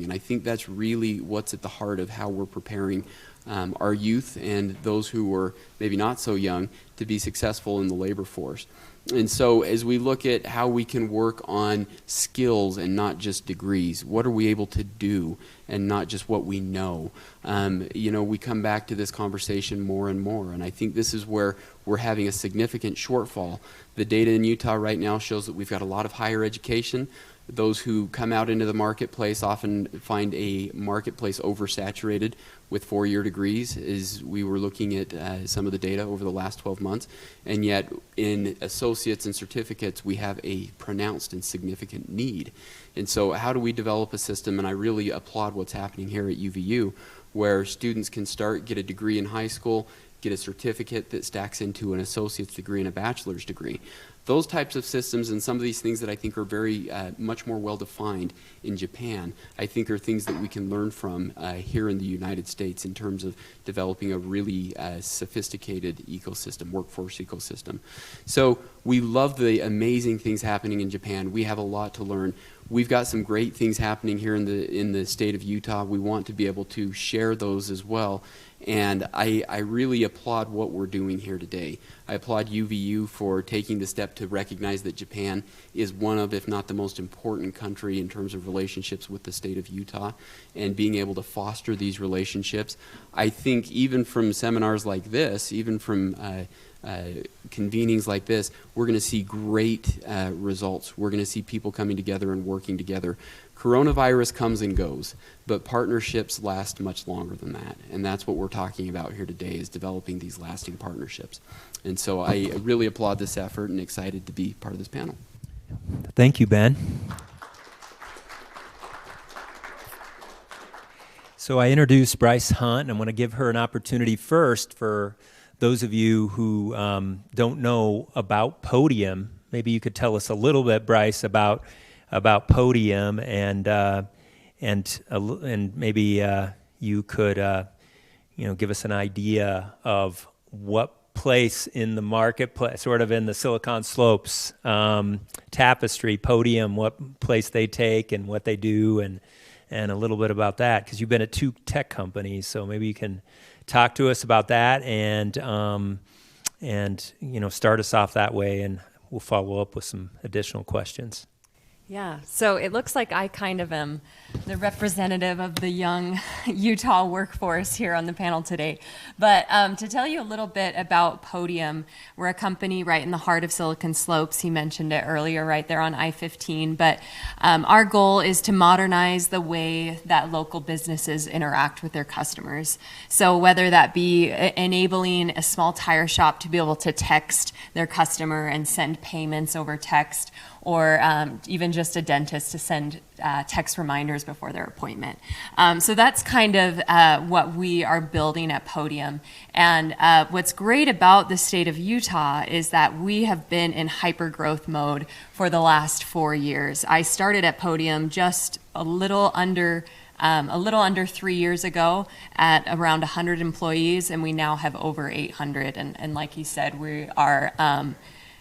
S7: And I think that's really what's at the heart of how we're preparing our youth and those who are maybe not so young to be successful in the labor force. And so as we look at how we can work on skills and not just degrees, what are we able to do and not just what we know? We come back to this conversation more and more, and I think this is where we're having a significant shortfall. The data in Utah right now shows that we've got a lot of higher education. Those who come out into the marketplace often find a marketplace oversaturated with 4-year degrees, as we were looking at some of the data over the last 12 months. And yet in associates and certificates, we have a pronounced and significant need. And so how do we develop a system? And I really applaud what's happening here at UVU, where students can get a degree in high school, get a certificate that stacks into an associate's degree and a bachelor's degree. Those types of systems and some of these things that I think are very much more well-defined in Japan, I think are things that we can learn from here in the United States in terms of developing a really sophisticated ecosystem, workforce ecosystem. So we love the amazing things happening in Japan. We have a lot to learn. We've got some great things happening here in the state of Utah. We want to be able to share those as well. And I really applaud what we're doing here today. I applaud UVU for taking the step to recognize that Japan is one of, if not the most important country in terms of relationships with the state of Utah, and being able to foster these relationships. I think even from seminars like this, even from convenings like this, we're going to see great results. We're going to see people coming together and working together. Coronavirus comes and goes, but partnerships last much longer than that. And that's what we're talking about here today, is developing these lasting partnerships. And so I really applaud this effort and excited to be part of this panel.
S5: Thank you, Ben. So I introduced Bryce Hunt, and I'm going to give her an opportunity first for those of you who don't know about Podium. Maybe you could tell us a little bit, Bryce, about Podium, and maybe you could give us an idea of what place in the marketplace, sort of in the Silicon Slopes tapestry, Podium, what place they take and what they do, and a little bit about that, because you've been at 2 tech companies, so maybe you can talk to us about that and start us off that way, and we'll follow up with some additional questions.
S8: Yeah, so it looks like I kind of am the representative of the young Utah workforce here on the panel today. But to tell you a little bit about Podium, we're a company right in the heart of Silicon Slopes. He mentioned it earlier, right there on I-15. But our goal is to modernize the way that local businesses interact with their customers. So whether that be enabling a small tire shop to be able to text their customer and send payments over text, or even just a dentist to send text reminders before their appointment. So that's kind of what we are building at Podium. And what's great about the state of Utah is that we have been in hyper-growth mode for the last 4 years. I started at Podium just a little under 3 years ago at around 100 employees, and we now have over 800. And like he said, we are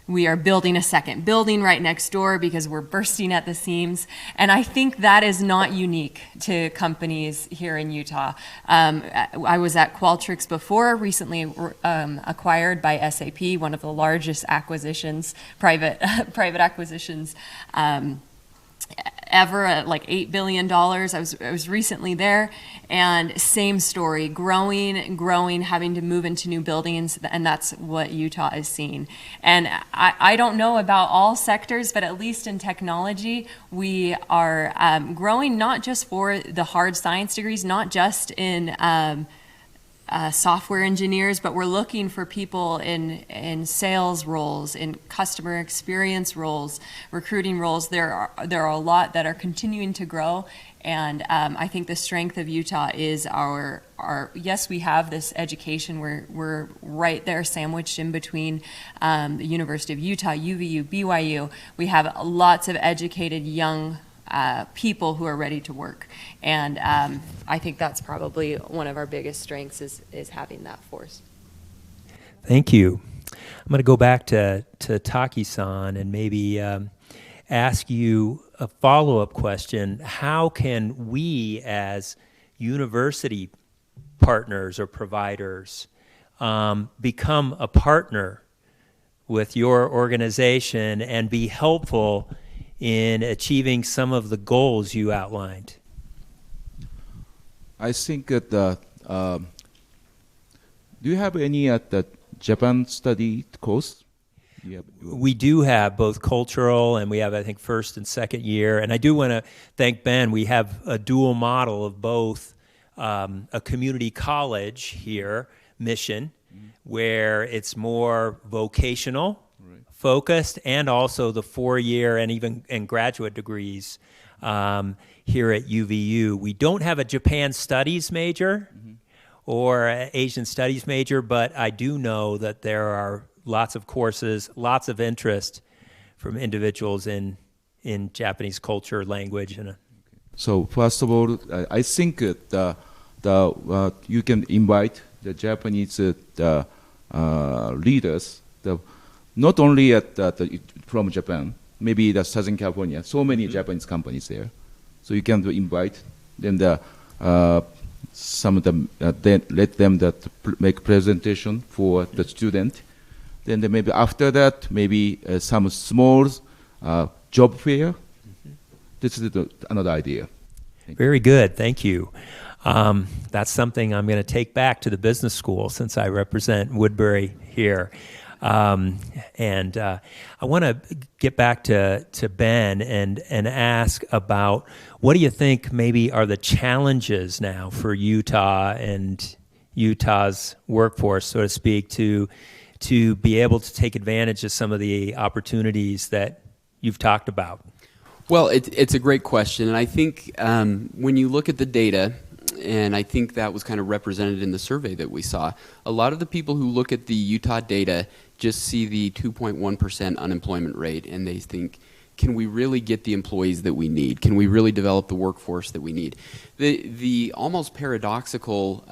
S8: we are building a second building right next door because we're bursting at the seams. And I think that is not unique to companies here in Utah. I was at Qualtrics before, recently acquired by SAP, one of the largest acquisitions, private acquisitions ever, at like $8 billion. I was recently there, and same story, growing, having to move into new buildings, and that's what Utah is seeing. And I don't know about all sectors, but at least in technology, we are growing not just for the hard science degrees, not just in software engineers, but we're looking for people in sales roles, in customer experience roles, recruiting roles. There are a lot that are continuing to grow, and I think the strength of Utah is our yes, we have this education. We're right there sandwiched in between the University of Utah, UVU, BYU. We have lots of educated young people who are ready to work. And I think that's probably one of our biggest strengths is having that force.
S5: Thank you. I'm going to go back to Taki-san and maybe ask you a follow-up question. How can we as university partners or providers become a partner with your organization and be helpful in achieving some of the goals you outlined?
S6: I think that do you have any at the Japan study course?
S5: We do have both cultural, and we have, I think, first and second year. And I do want to thank Ben. We have a dual model of both a community college here, Mission, where it's more vocational, focused, and also the 4-year and graduate degrees here at UVU. We don't have a Japan Studies major or an Asian Studies major, but I do know that there are lots of courses, lots of interest from individuals in Japanese culture, language, and.
S6: So first of all, I think you can invite the Japanese leaders. Not only from Japan, maybe the Southern California, so many Japanese companies there. So you can invite them, some of them, then let them make presentation for the student. Then maybe after that, maybe some small job fair. This is another idea.
S5: Very good, thank you. That's something I'm going to take back to the business school since I represent Woodbury here. And I want to get back to Ben and ask about what do you think maybe are the challenges now for Utah and Utah's workforce, so to speak, to be able to take advantage of some of the opportunities that you've talked about?
S7: Well, it's a great question, and I think when you look at the data, and I think that was kind of represented in the survey that we saw, a lot of the people who look at the Utah data just see the 2.1% unemployment rate, and they think, can we really get the employees that we need? Can we really develop the workforce that we need? The almost paradoxical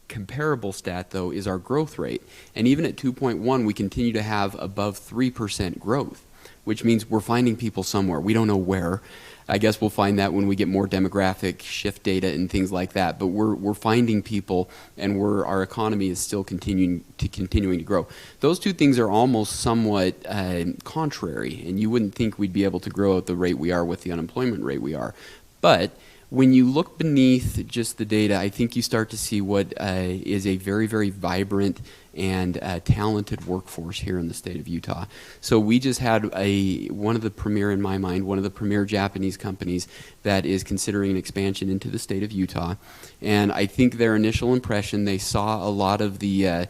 S7: comparable stat, though, is our growth rate. And even at 2.1, we continue to have above 3% growth, which means we're finding people somewhere. We don't know where. I guess we'll find that when we get more demographic shift data and things like that. But we're finding people, and our economy is still continuing to grow. Those two things are almost somewhat contrary, and you wouldn't think we'd be able to grow at the rate we are with the unemployment rate we are. But when you look beneath just the data, I think you start to see what is a very, very vibrant and talented workforce here in the state of Utah. So we just had one of the premier Japanese companies that is considering an expansion into the state of Utah. And I think their initial impression, they saw a lot of the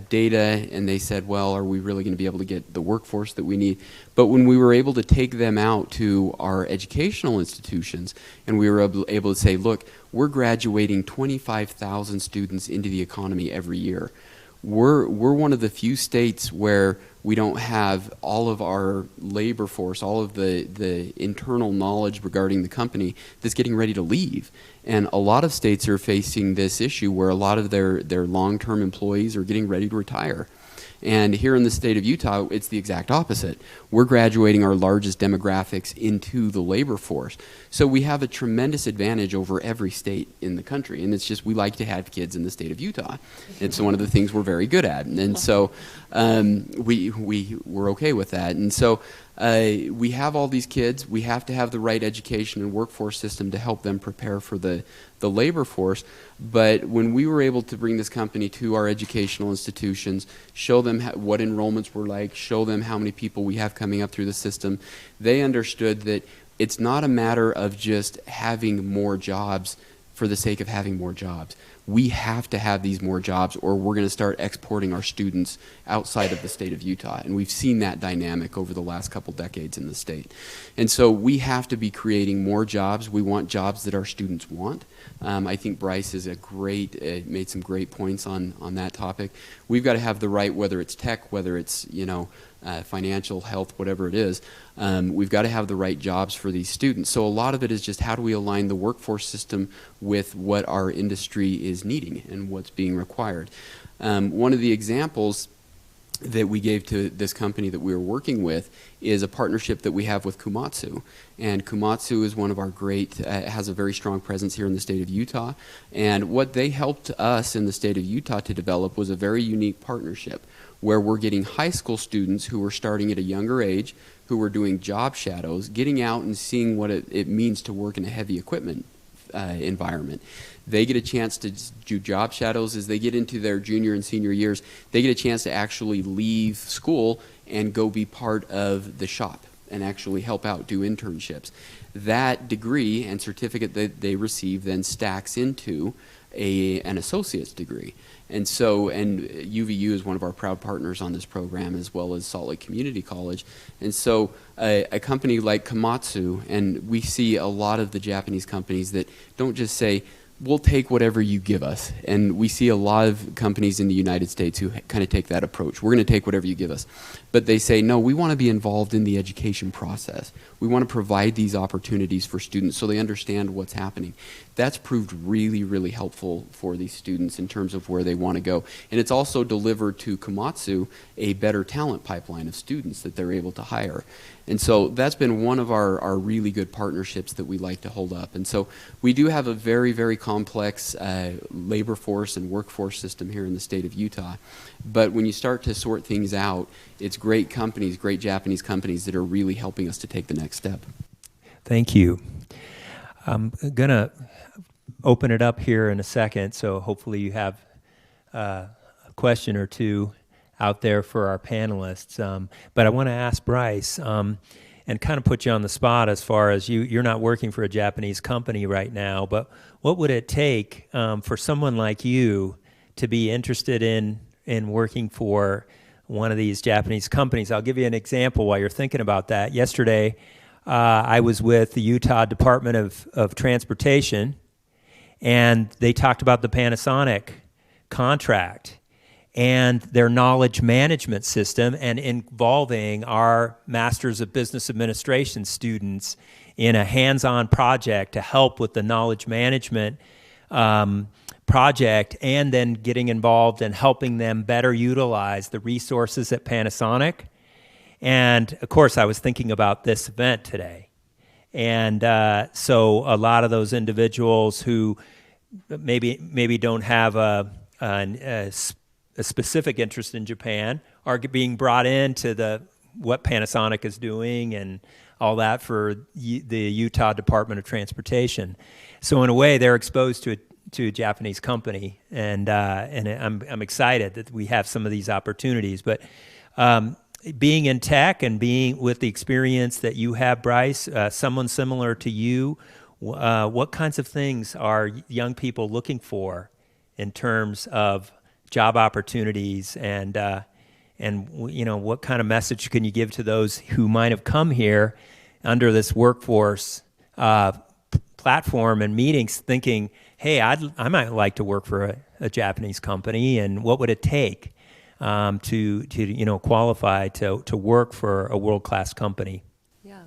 S7: data, and they said, well, are we really going to be able to get the workforce that we need? But when we were able to take them out to our educational institutions, and we were able to say, look, we're graduating 25,000 students into the economy every year. We're one of the few states where we don't have all of our labor force, all of the internal knowledge regarding the company that's getting ready to leave. And a lot of states are facing this issue where a lot of their long-term employees are getting ready to retire. And here in the state of Utah, it's the exact opposite. We're graduating our largest demographics into the labor force. So we have a tremendous advantage over every state in the country. And it's just, we like to have kids in the state of Utah. It's one of the things we're very good at. And so we're okay with that. And so we have all these kids. We have to have the right education and workforce system to help them prepare for the labor force. But when we were able to bring this company to our educational institutions, show them what enrollments were like, show them how many people we have coming up through the system, they understood that it's not a matter of just having more jobs for the sake of having more jobs. We have to have these more jobs or we're going to start exporting our students outside of the state of Utah. And we've seen that dynamic over the last couple decades in the state. And so we have to be creating more jobs. We want jobs that our students want. I think Bryce is made some great points on that topic. We've got to have the right, whether it's tech, whether it's, financial, health, whatever it is, we've got to have the right jobs for these students. So a lot of it is just how do we align the workforce system with what our industry is needing and what's being required. One of the examples that we gave to this company that we were working with is a partnership that we have with Komatsu. And Komatsu is one of our has a very strong presence here in the state of Utah. And what they helped us in the state of Utah to develop was a very unique partnership where we're getting high school students who are starting at a younger age, who are doing job shadows, getting out and seeing what it means to work in a heavy equipment environment. They get a chance to do job shadows as they get into their junior and senior years. They get a chance to actually leave school and go be part of the shop and actually help out, do internships. That degree and certificate that they receive then stacks into an associate's degree. And UVU is one of our proud partners on this program, as well as Salt Lake Community College. And so a company like Komatsu, and we see a lot of the Japanese companies that don't just say, we'll take whatever you give us. And we see a lot of companies in the United States who kind of take that approach. We're going to take whatever you give us. But they say, no, we want to be involved in the education process. We want to provide these opportunities for students so they understand what's happening. That's proved really, really helpful for these students in terms of where they want to go. And it's also delivered to Komatsu a better talent pipeline of students that they're able to hire. And so that's been one of our really good partnerships that we like to hold up. And so we do have a very, very complex labor force and workforce system here in the state of Utah. But when you start to sort things out, it's great companies, great Japanese companies that are really helping us to take the next step.
S5: Thank you. I'm going to open it up here in a second, so hopefully you have a question or two out there for our panelists. But I want to ask Bryce and kind of put you on the spot as far as you're not working for a Japanese company right now, but what would it take for someone like you to be interested in working for one of these Japanese companies? I'll give you an example while you're thinking about that. Yesterday, I was with the Utah Department of Transportation, and they talked about the Panasonic contract and their knowledge management system and involving our Masters of Business Administration students in a hands-on project to help with the knowledge management project, and then getting involved and helping them better utilize the resources at Panasonic. And of course, I was thinking about this event today. And so a lot of those individuals who maybe don't have a specific interest in Japan are being brought into what Panasonic is doing and all that for the Utah Department of Transportation. So in a way, they're exposed to a Japanese company, and I'm excited that we have some of these opportunities. But being in tech and being with the experience that you have, Bryce, someone similar to you, what kinds of things are young people looking for in terms of job opportunities, and what kind of message can you give to those who might have come here under this workforce platform and meetings thinking, hey, I might like to work for a Japanese company, and what would it take to qualify to work for a world-class company?
S8: Yeah.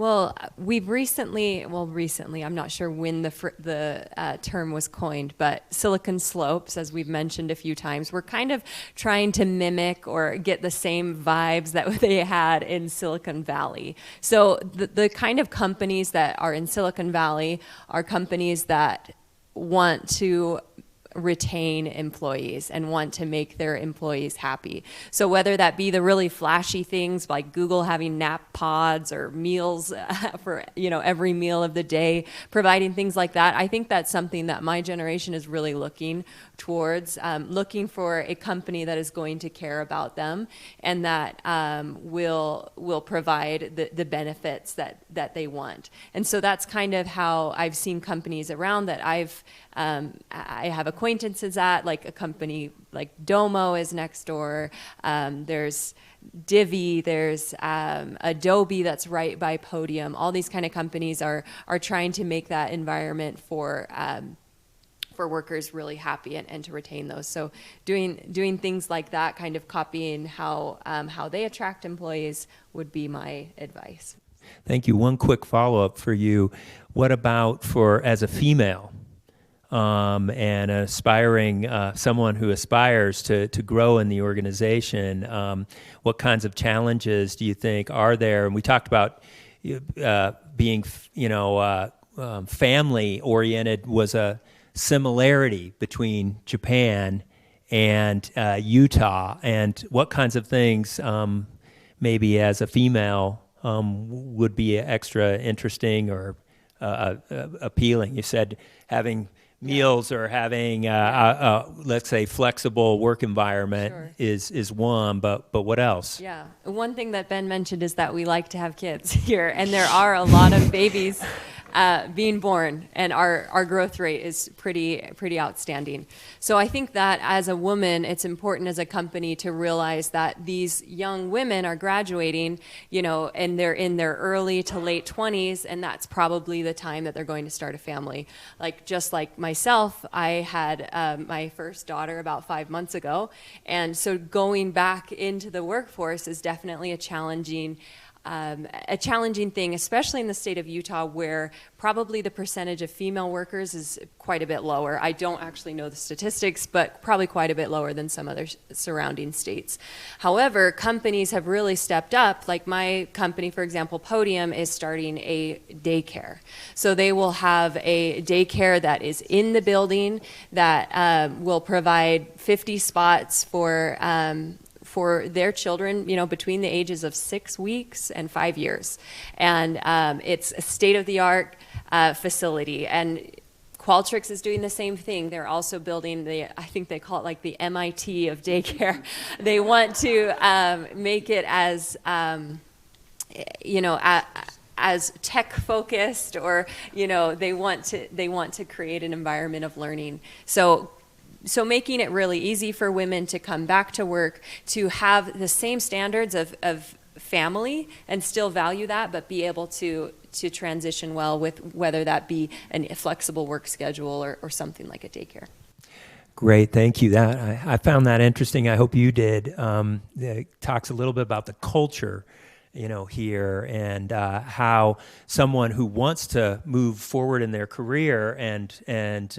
S8: Well, we've recently, I'm not sure when the term was coined, but Silicon Slopes, as we've mentioned a few times, we're kind of trying to mimic or get the same vibes that they had in Silicon Valley. So the kind of companies that are in Silicon Valley are companies that want to retain employees and want to make their employees happy. So whether that be the really flashy things like Google having nap pods or meals for every meal of the day, providing things like that, I think that's something that my generation is really looking towards, looking for a company that is going to care about them and that will provide the benefits that they want. And so that's kind of how I've seen companies around that I have acquaintances at, like a company like Domo is next door. There's Divi, there's Adobe that's right by Podium. All these kind of companies are trying to make that environment for workers really happy and to retain those. So doing things like that, kind of copying how they attract employees would be my advice.
S5: Thank you. One quick follow-up for you. What about as a female? And aspiring, someone who aspires to grow in the organization, what kinds of challenges do you think are there? And we talked about being, family-oriented was a similarity between Japan and Utah. And what kinds of things, maybe as a female, would be extra interesting or appealing? You said having meals or having, let's say, flexible work environment is one, but what else?
S8: Yeah. One thing that Ben mentioned is that we like to have kids here, and there are a lot of babies being born, and our growth rate is pretty outstanding. So I think that as a woman, it's important as a company to realize that these young women are graduating, and they're in their early to late 20s, and that's probably the time that they're going to start a family. Just like myself, I had my first daughter about 5 months ago, and so going back into the workforce is definitely a challenging thing, especially in the state of Utah, where probably the percentage of female workers is quite a bit lower. I don't actually know the statistics, but probably quite a bit lower than some other surrounding states. However, companies have really stepped up. Like my company, for example, Podium, is starting a daycare. So they will have a daycare that is in the building that will provide 50 spots for their children, between the ages of 6 weeks and 5 years. And it's a state-of-the-art facility. And Qualtrics is doing the same thing. They're also building I think they call it like the MIT of daycare. They want to make it as, as tech-focused, or, they want to create an environment of learning. So making it really easy for women to come back to work, to have the same standards of family and still value that, but be able to transition well with whether that be a flexible work schedule or something like a daycare.
S5: Great, thank you. I found that interesting. I hope you did. It talks a little bit about the culture, here, and how someone who wants to move forward in their career and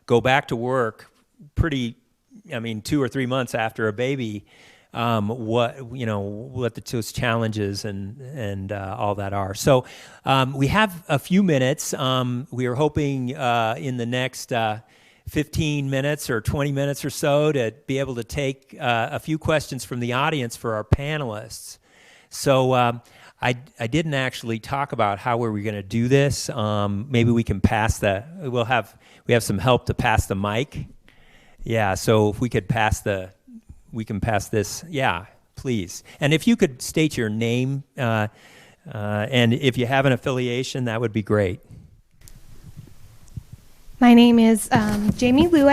S5: go back to work 2 or 3 months after a baby, what those challenges and all that are. So we have a few minutes. We are hoping in the next 15 minutes or 20 minutes or so to be able to take a few questions from the audience for our panelists. So I didn't actually talk about how we were going to do this. Maybe we can we have some help to pass the mic. Yeah, so if we can pass this, yeah, please. And if you could state your name, and if you have an affiliation, that would be great.
S9: My name is Jamie Lue.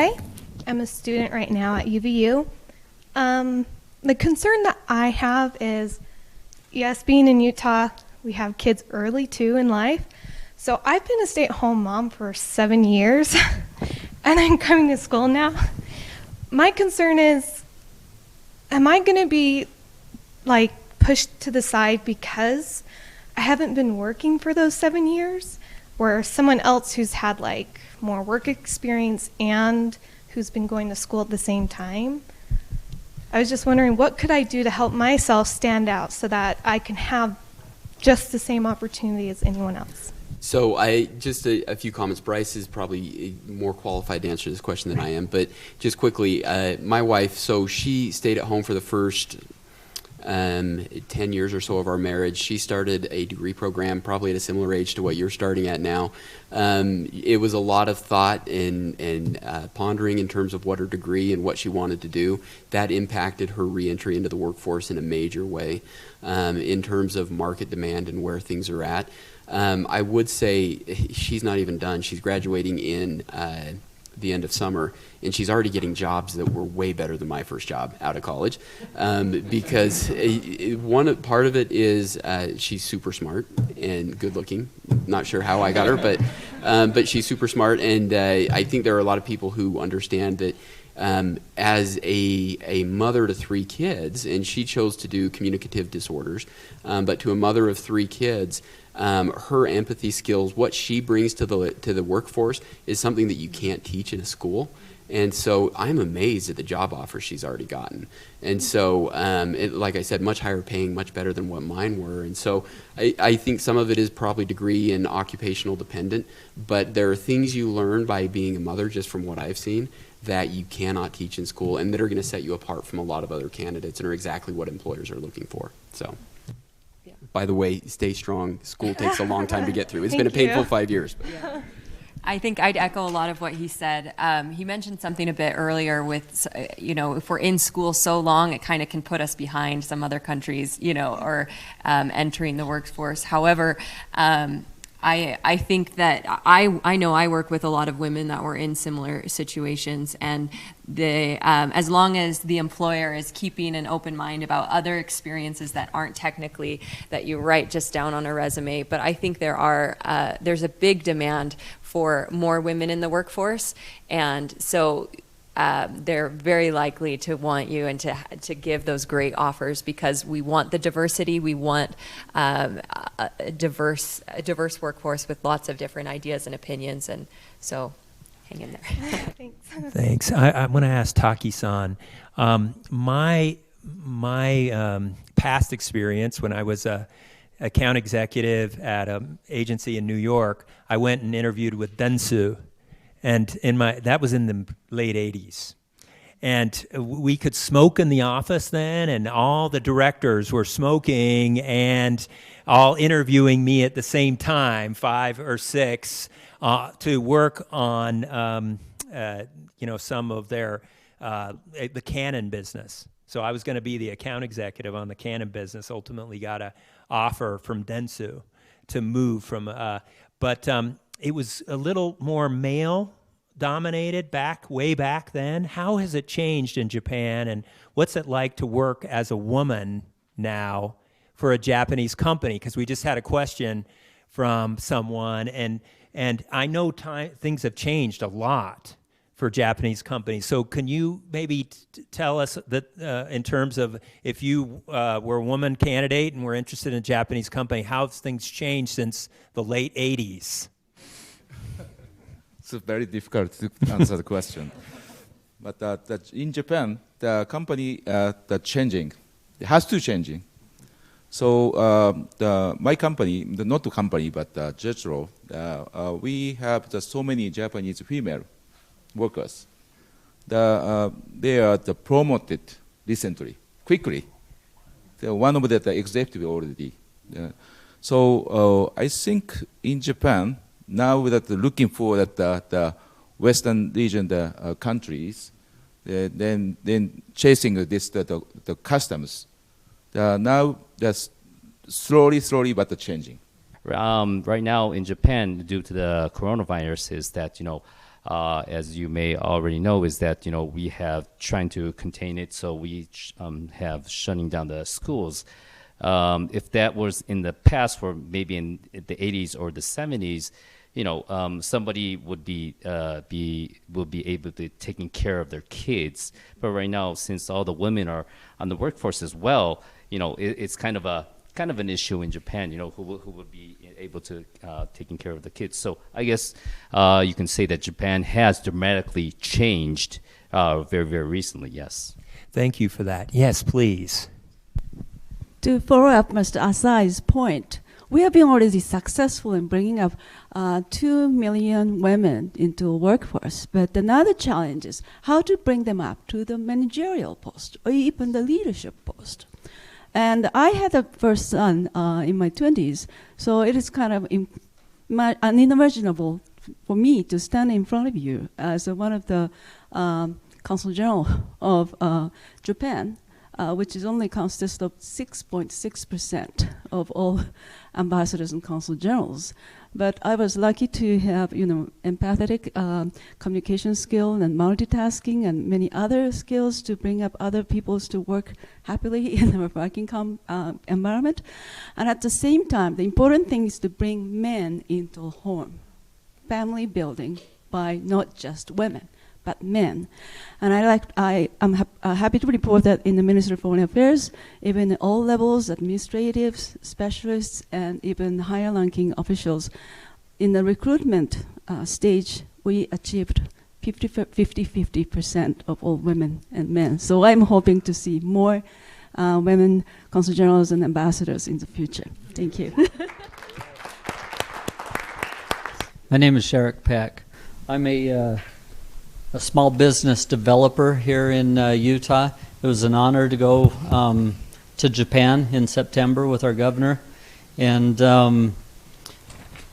S9: I'm a student right now at UVU. The concern that I have is, yes, being in Utah, we have kids early too in life. So I've been a stay-at-home mom for 7 years, and I'm coming to school now. My concern is, am I going to be pushed to the side because I haven't been working for those 7 years, where someone else who's had like more work experience and who's been going to school at the same time. I was just wondering, what could I do to help myself stand out so that I can have just the same opportunity as anyone else?
S7: So just a few comments. Bryce is probably more qualified to answer this question than I am, but just quickly, my wife, so she stayed at home for the first 10 years or so of our marriage. She started a degree program probably at a similar age to what you're starting at now. It was a lot of thought and pondering in terms of what her degree and what she wanted to do. That impacted her reentry into the workforce in a major way in terms of market demand and where things are at. I would say she's not even done. She's graduating in the end of summer, and she's already getting jobs that were way better than my first job out of college, because one part of it is she's super smart and good looking. Not sure how I got her, but she's super smart, and I think there are a lot of people who understand that as a mother to 3 kids, and she chose to do communicative disorders, but to a mother of 3 kids, her empathy skills, what she brings to the workforce, is something that you can't teach in a school. And so I'm amazed at the job offers she's already gotten. And so, like I said, much higher paying, much better than what mine were. And so I think some of it is probably degree and occupational dependent, but there are things you learn by being a mother, just from what I've seen, that you cannot teach in school and that are going to set you apart from a lot of other candidates and are exactly what employers are looking for. So. By the way, stay strong. School takes a long time to get through. It's been a painful 5 years.
S8: Yeah. I think I'd echo a lot of what he said. He mentioned something a bit earlier with, if we're in school so long, it kind of can put us behind some other countries, or entering the workforce. However, I think that I know I work with a lot of women that were in similar situations, and as long as the employer is keeping an open mind about other experiences that aren't technically that you write just down on a resume, but I think there's a big demand for more women in the workforce, and so they're very likely to want you and to give those great offers, because we want the diversity. We want a diverse workforce with lots of different ideas and opinions, and so hang in there.
S3: Thanks.
S5: I want to ask Taki-san. My past experience when I was a account executive at an agency in New York, I went and interviewed with Dentsu. And that was in the late 80s. And we could smoke in the office then, and all the directors were smoking and all interviewing me at the same time, 5 or 6, to work on, some of their, the Canon business. So I was going to be the account executive on the Canon business, ultimately got an offer from Dentsu to move from, it was a little more male-dominated way back then. How has it changed in Japan, and what's it like to work as a woman now for a Japanese company? Because we just had a question from someone, and I know things have changed a lot for Japanese companies. So can you maybe tell us that in terms of if you were a woman candidate and were interested in a Japanese company, how have things changed since the late 80s?
S6: It's very difficult to answer the question. But in Japan, the company changing. It has to changing. So my company, not the company, but Jetro, we have so many Japanese female workers. They are promoted recently, quickly. One of the executive already. So I think in Japan, now that looking for the Western region countries, then chasing the customs. Now that's slowly but changing.
S10: Right now in Japan, due to the coronavirus, is that as you may already know, is that we have trying to contain it, so we have shutting down the schools. If that was in the past, or maybe in the 80s or the 70s, somebody would be able to taking care of their kids. But right now, since all the women are on the workforce as well, it's kind of a kind of an issue in Japan, who will be able to taking care of the kids. So I guess you can say that Japan has dramatically changed very, very recently, yes.
S5: Thank you for that. Yes, please.
S3: To follow up Mr. Asai's point, we have been already successful in bringing up 2 million women into the workforce. But another challenge is how to bring them up to the managerial post or even the leadership post. And I had a first son in my 20s, so it is kind of unimaginable for me to stand in front of you as one of the Consul General of Japan, which is only consists of 6.6% of all ambassadors and consul generals. But I was lucky to have, empathetic communication skill and multitasking and many other skills to bring up other peoples to work happily in a working environment. And at the same time, the important thing is to bring men into home, family building by not just women, but men. And I am happy to report that in the Ministry of Foreign Affairs, even at all levels, administratives, specialists, and even higher-ranking officials, in the recruitment stage, we achieved 50% of all women and men. So I'm hoping to see more women consul generals and ambassadors in the future. Thank you.
S11: My name is Sherrick Peck. I'm a small business developer here in Utah. It was an honor to go to Japan in September with our governor. And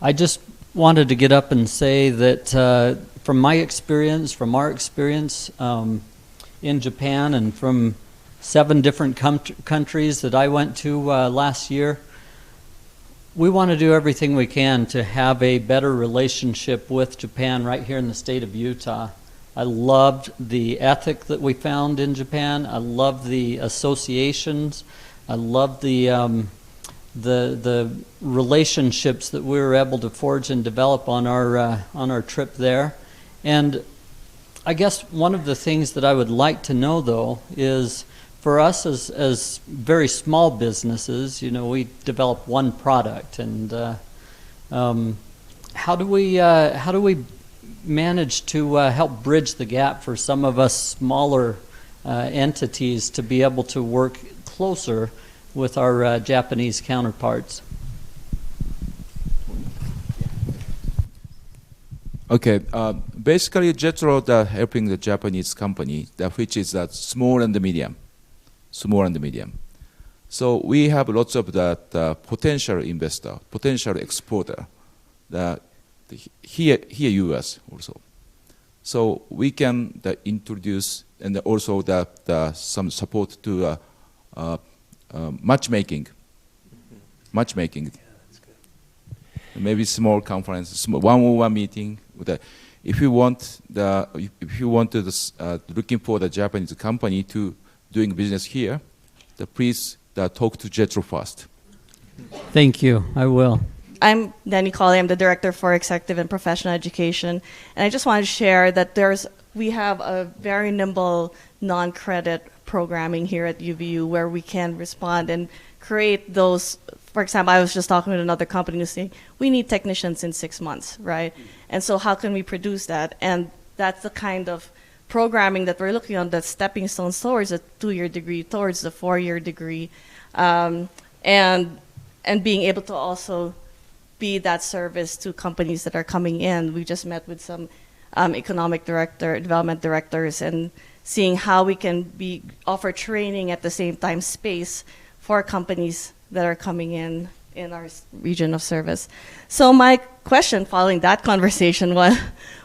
S11: I just wanted to get up and say that from my experience, from our experience in Japan and from 7 different countries that I went to last year, we want to do everything we can to have a better relationship with Japan right here in the state of Utah. I loved the ethic that we found in Japan. I loved the associations. I loved the relationships that we were able to forge and develop on our trip there. And I guess one of the things that I would like to know, though, is for us as very small businesses, we develop one product, and how do we manage to help bridge the gap for some of us smaller entities to be able to work closer with our Japanese counterparts?
S6: Okay, basically JETRO helping the Japanese company, which is small and medium. So we have lots of that potential investor, potential exporter, here U.S. also. So we can introduce and also some support to matchmaking. Yeah, that's good. Maybe small conference, one-on-one meeting. If you want looking for the Japanese company to doing business here, please talk to JETRO first.
S11: Thank you. I will.
S12: I'm Danny Colley. I'm the Director for Executive and Professional Education. And I just want to share that we have a very nimble non-credit programming here at UVU where we can respond and create those. For example, I was just talking with another company who's saying, we need technicians in 6 months, right? And so how can we produce that? And that's the kind of programming that we're looking on, that stepping stones towards a 2-year degree, towards the 4-year degree, and being able to also be that service to companies that are coming in. We just met with some development directors, and seeing how we can offer training at the same time space for companies that are coming in our region of service. So my question following that conversation was,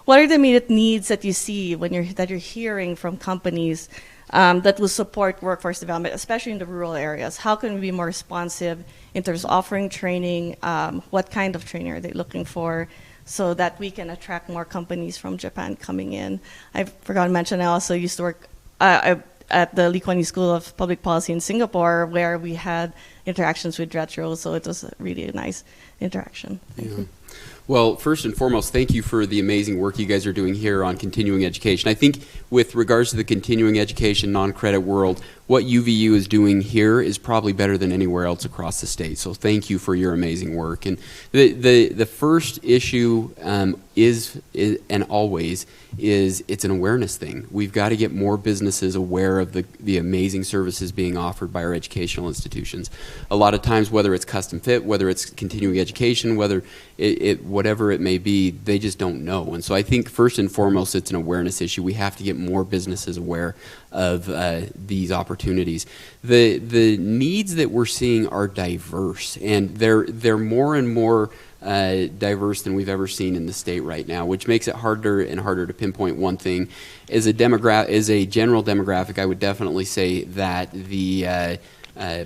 S12: what are the immediate needs that you see that you're hearing from companies that will support workforce development, especially in the rural areas? How can we be more responsive in terms of offering training? What kind of training are they looking for, so that we can attract more companies from Japan coming in? I forgot to mention, I also used to work at the Lee Kuan Yew School of Public Policy in Singapore, where we had interactions with Retro, so it was really a nice interaction.
S7: Yeah. Well, first and foremost, thank you for the amazing work you guys are doing here on continuing education. I think with regards to the continuing education non-credit world, what UVU is doing here is probably better than anywhere else across the state. So thank you for your amazing work. And the first issue is and always is it's an awareness thing. We've got to get more businesses aware of the amazing services being offered by our educational institutions. A lot of times, whether it's custom fit, whether it's continuing education, whether whatever it may be, they just don't know. And so I think first and foremost, it's an awareness issue. We have to get more businesses aware of these opportunities. The needs that we're seeing are diverse, and they're more and more diverse than we've ever seen in the state right now, which makes it harder and harder to pinpoint one thing. As a general demographic, I would definitely say that the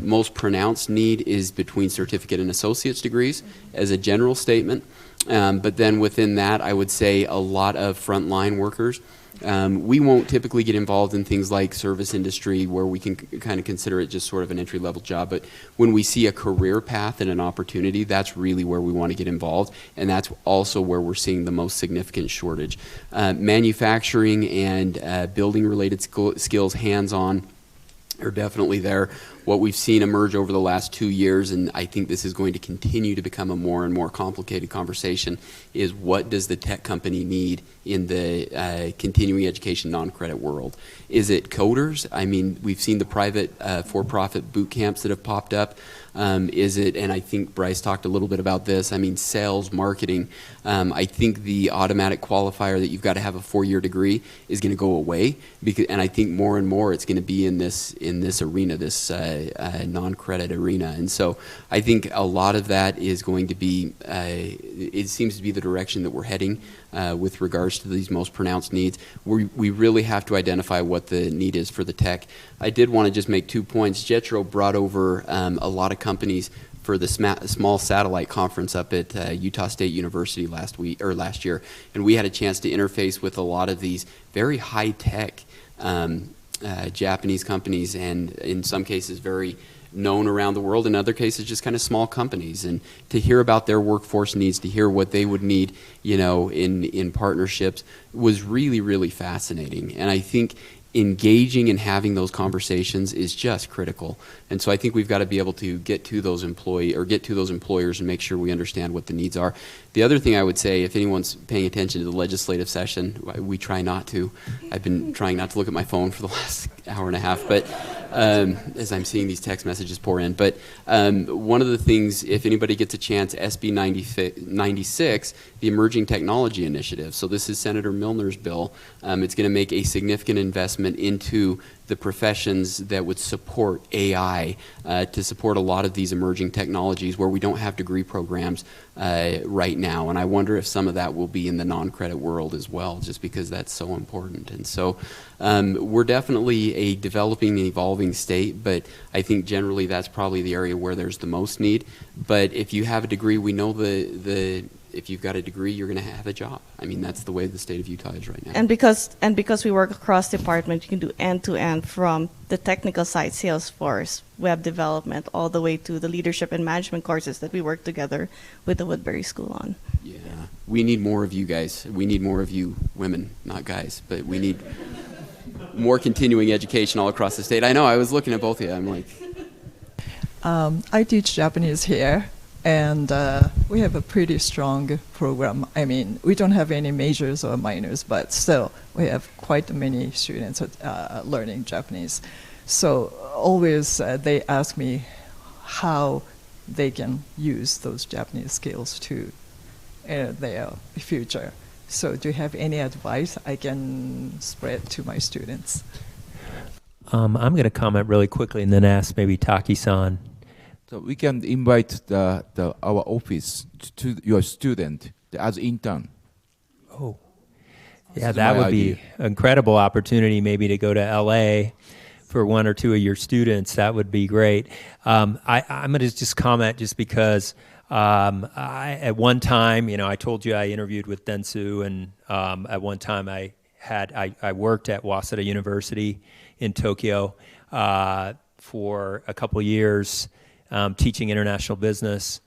S7: most pronounced need is between certificate and associate's degrees as a general statement. But then within that, I would say a lot of frontline workers. We won't typically get involved in things like service industry where we can kind of consider it just sort of an entry-level job. But when we see a career path and an opportunity, that's really where we want to get involved. And that's also where we're seeing the most significant shortage. Manufacturing and building-related skills, hands-on, are definitely there. What we've seen emerge over the last 2 years, and I think this is going to continue to become a more and more complicated conversation, is what does the tech company need in the continuing education non-credit world? Is it coders? I mean, we've seen the private for-profit boot camps that have popped up. Is it, and I think Bryce talked a little bit about this, I mean, sales, marketing. I think the automatic qualifier that you've got to have a 4-year degree is going to go away, and I think more and more it's going to be in this arena, this non-credit arena. And so I think a lot of that is going to be, it seems to be the direction that we're heading with regards to these most pronounced needs. We really have to identify what the need is for the tech. I did want to just make 2 points. Jetro brought over a lot of companies for the small satellite conference up at Utah State University last year, and we had a chance to interface with a lot of these very high-tech Japanese companies, and in some cases very known around the world, in other cases just kind of small companies, and to hear about their workforce needs, to hear what they would need, you know, in partnerships was really, really fascinating. And I think engaging and having those conversations is just critical. And so I think we've got to be able to get to those employers and make sure we understand what the needs are. The other thing I would say, if anyone's paying attention to the legislative session, we try not to. I've been trying not to look at my phone for the last hour and a half, but as I'm seeing these text messages pour in. But one of the things, if anybody gets a chance, SB 96, the Emerging Technology Initiative. So this is Senator Milner's bill. It's going to make a significant investment into the professions that would support AI to support a lot of these emerging technologies where we don't have degree programs right now. And I wonder if some of that will be in the non-credit world as well, just because that's so important. And so we're definitely a developing and evolving state, but I think generally that's probably the area where there's the most need. But if you have a degree, we know if you've got a degree, you're going to have a job. I mean, that's the way the state of Utah is right now.
S12: And because we work across department, you can do end-to-end from the technical side, Salesforce, web development, all the way to the leadership and management courses that we work together with the Woodbury School on.
S7: Yeah, we need more of you guys. We need more of you women, not guys, but we need more continuing education all across the state. I know, I was looking at both of you. I'm like...
S13: I teach Japanese here. And we have a pretty strong program. I mean, we don't have any majors or minors, but still, we have quite many students learning Japanese. So always they ask me how they can use those Japanese skills to their future. So do you have any advice I can spread to my students?
S5: I'm going to comment really quickly and then ask maybe Taki-san.
S6: So we can invite our office to your student as intern.
S5: Oh, yeah, that would be an incredible opportunity maybe to go to LA for 1 or 2 of your students. That would be great. I'm going to just comment just because at one time, you know, I told you I interviewed with Dentsu, and at one time I worked at Waseda University in Tokyo for a couple years. teaching international business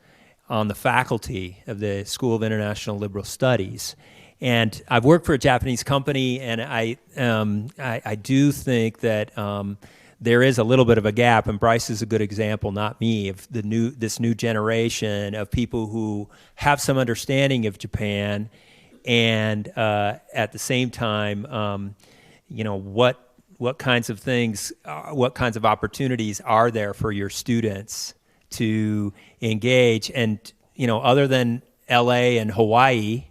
S5: on the faculty of the School of International Liberal Studies. And I've worked for a Japanese company, and I do think that there is a little bit of a gap, and Bryce is a good example, not me, of this new generation of people who have some understanding of Japan, and at the same time, what kinds of things, what kinds of opportunities are there for your students to engage? And other than LA and Hawaii,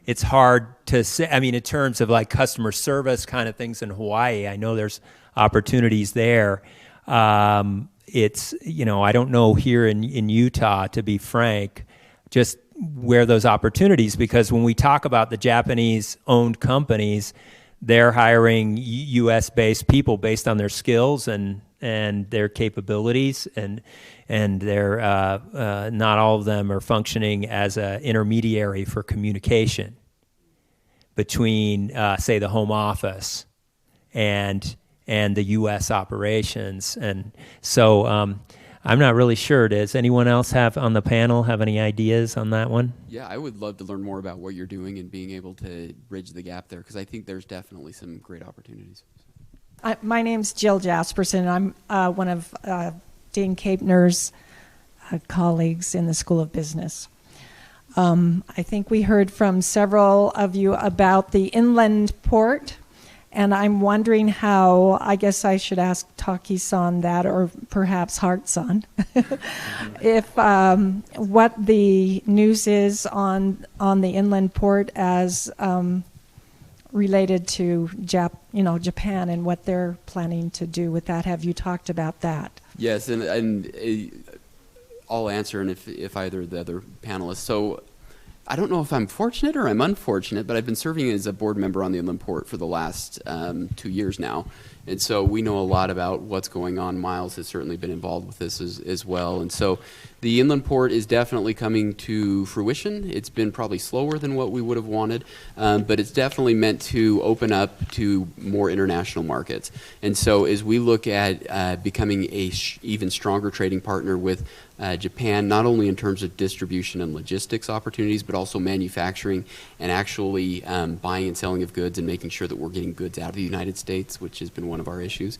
S5: it's hard to say. I mean, in terms of like customer service kind of things in Hawaii, I know there's opportunities there. It's, I don't know here in Utah, to be frank, just where those opportunities, because when we talk about the Japanese-owned companies, they're hiring U.S.-based people based on their skills and their capabilities, and they're not all of them are functioning as an intermediary for communication between, say, the home office and the U.S. operations. And so I'm not really sure. Does anyone else on the panel have any ideas on that one?
S7: Yeah, I would love to learn more about what you're doing and being able to bridge the gap there, because I think there's definitely some great opportunities.
S14: My name's Jill Jasperson. I'm one of Don Capener's colleagues in the School of Business. I think we heard from several of you about the inland port, and I'm wondering how, I guess I should ask Taki-san that, or perhaps Hart-san, if what the news is on the inland port as related to Japan and what they're planning to do with that. Have you talked about that?
S7: Yes, and I'll answer, and if either of the other panelists. So I don't know if I'm fortunate or I'm unfortunate, but I've been serving as a board member on the inland port for the last 2 years now. And so we know a lot about what's going on. Miles has certainly been involved with this as well. And so the inland port is definitely coming to fruition. It's been probably slower than what we would have wanted, but it's definitely meant to open up to more international markets. And so as we look at becoming a even stronger trading partner with Japan, not only in terms of distribution and logistics opportunities, but also manufacturing and actually buying and selling of goods and making sure that we're getting goods out of the United States, which has been one of our issues.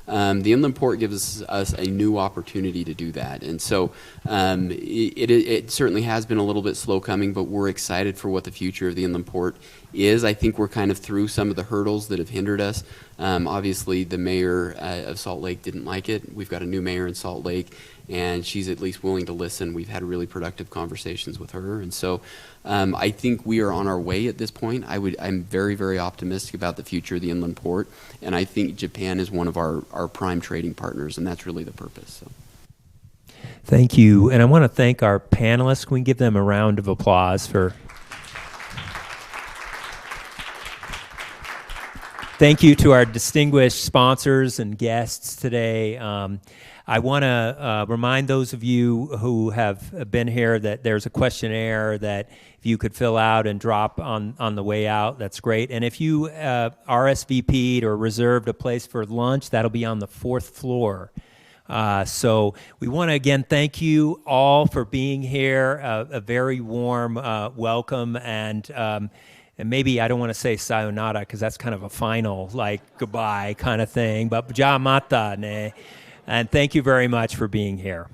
S7: The inland port gives us a new opportunity to do that. And so it certainly has been a little bit slow coming, but we're excited for what the future of the inland port is. I think we're kind of through some of the hurdles that have hindered us. Obviously, the mayor of Salt Lake didn't like it. We've got a new mayor in Salt Lake, and she's at least willing to listen. We've had really productive conversations with her. And so I think we are on our way at this point. I'm very, very optimistic about the future of the inland port, and I think Japan is one of our prime trading partners, and that's really the purpose. So.
S5: Thank you. And I want to thank our panelists. Can we give them a round of applause for... Thank you to our distinguished sponsors and guests today. I want to remind those of you who have been here that there's a questionnaire that if you could fill out and drop on the way out, that's great. And if you RSVP'd or reserved a place for lunch, that'll be on the 4th floor. So we want to again thank you all for being here. A very warm welcome, and maybe I don't want to say sayonara because that's kind of a final, like, goodbye kind of thing, but ja mata ne. And thank you very much for being here.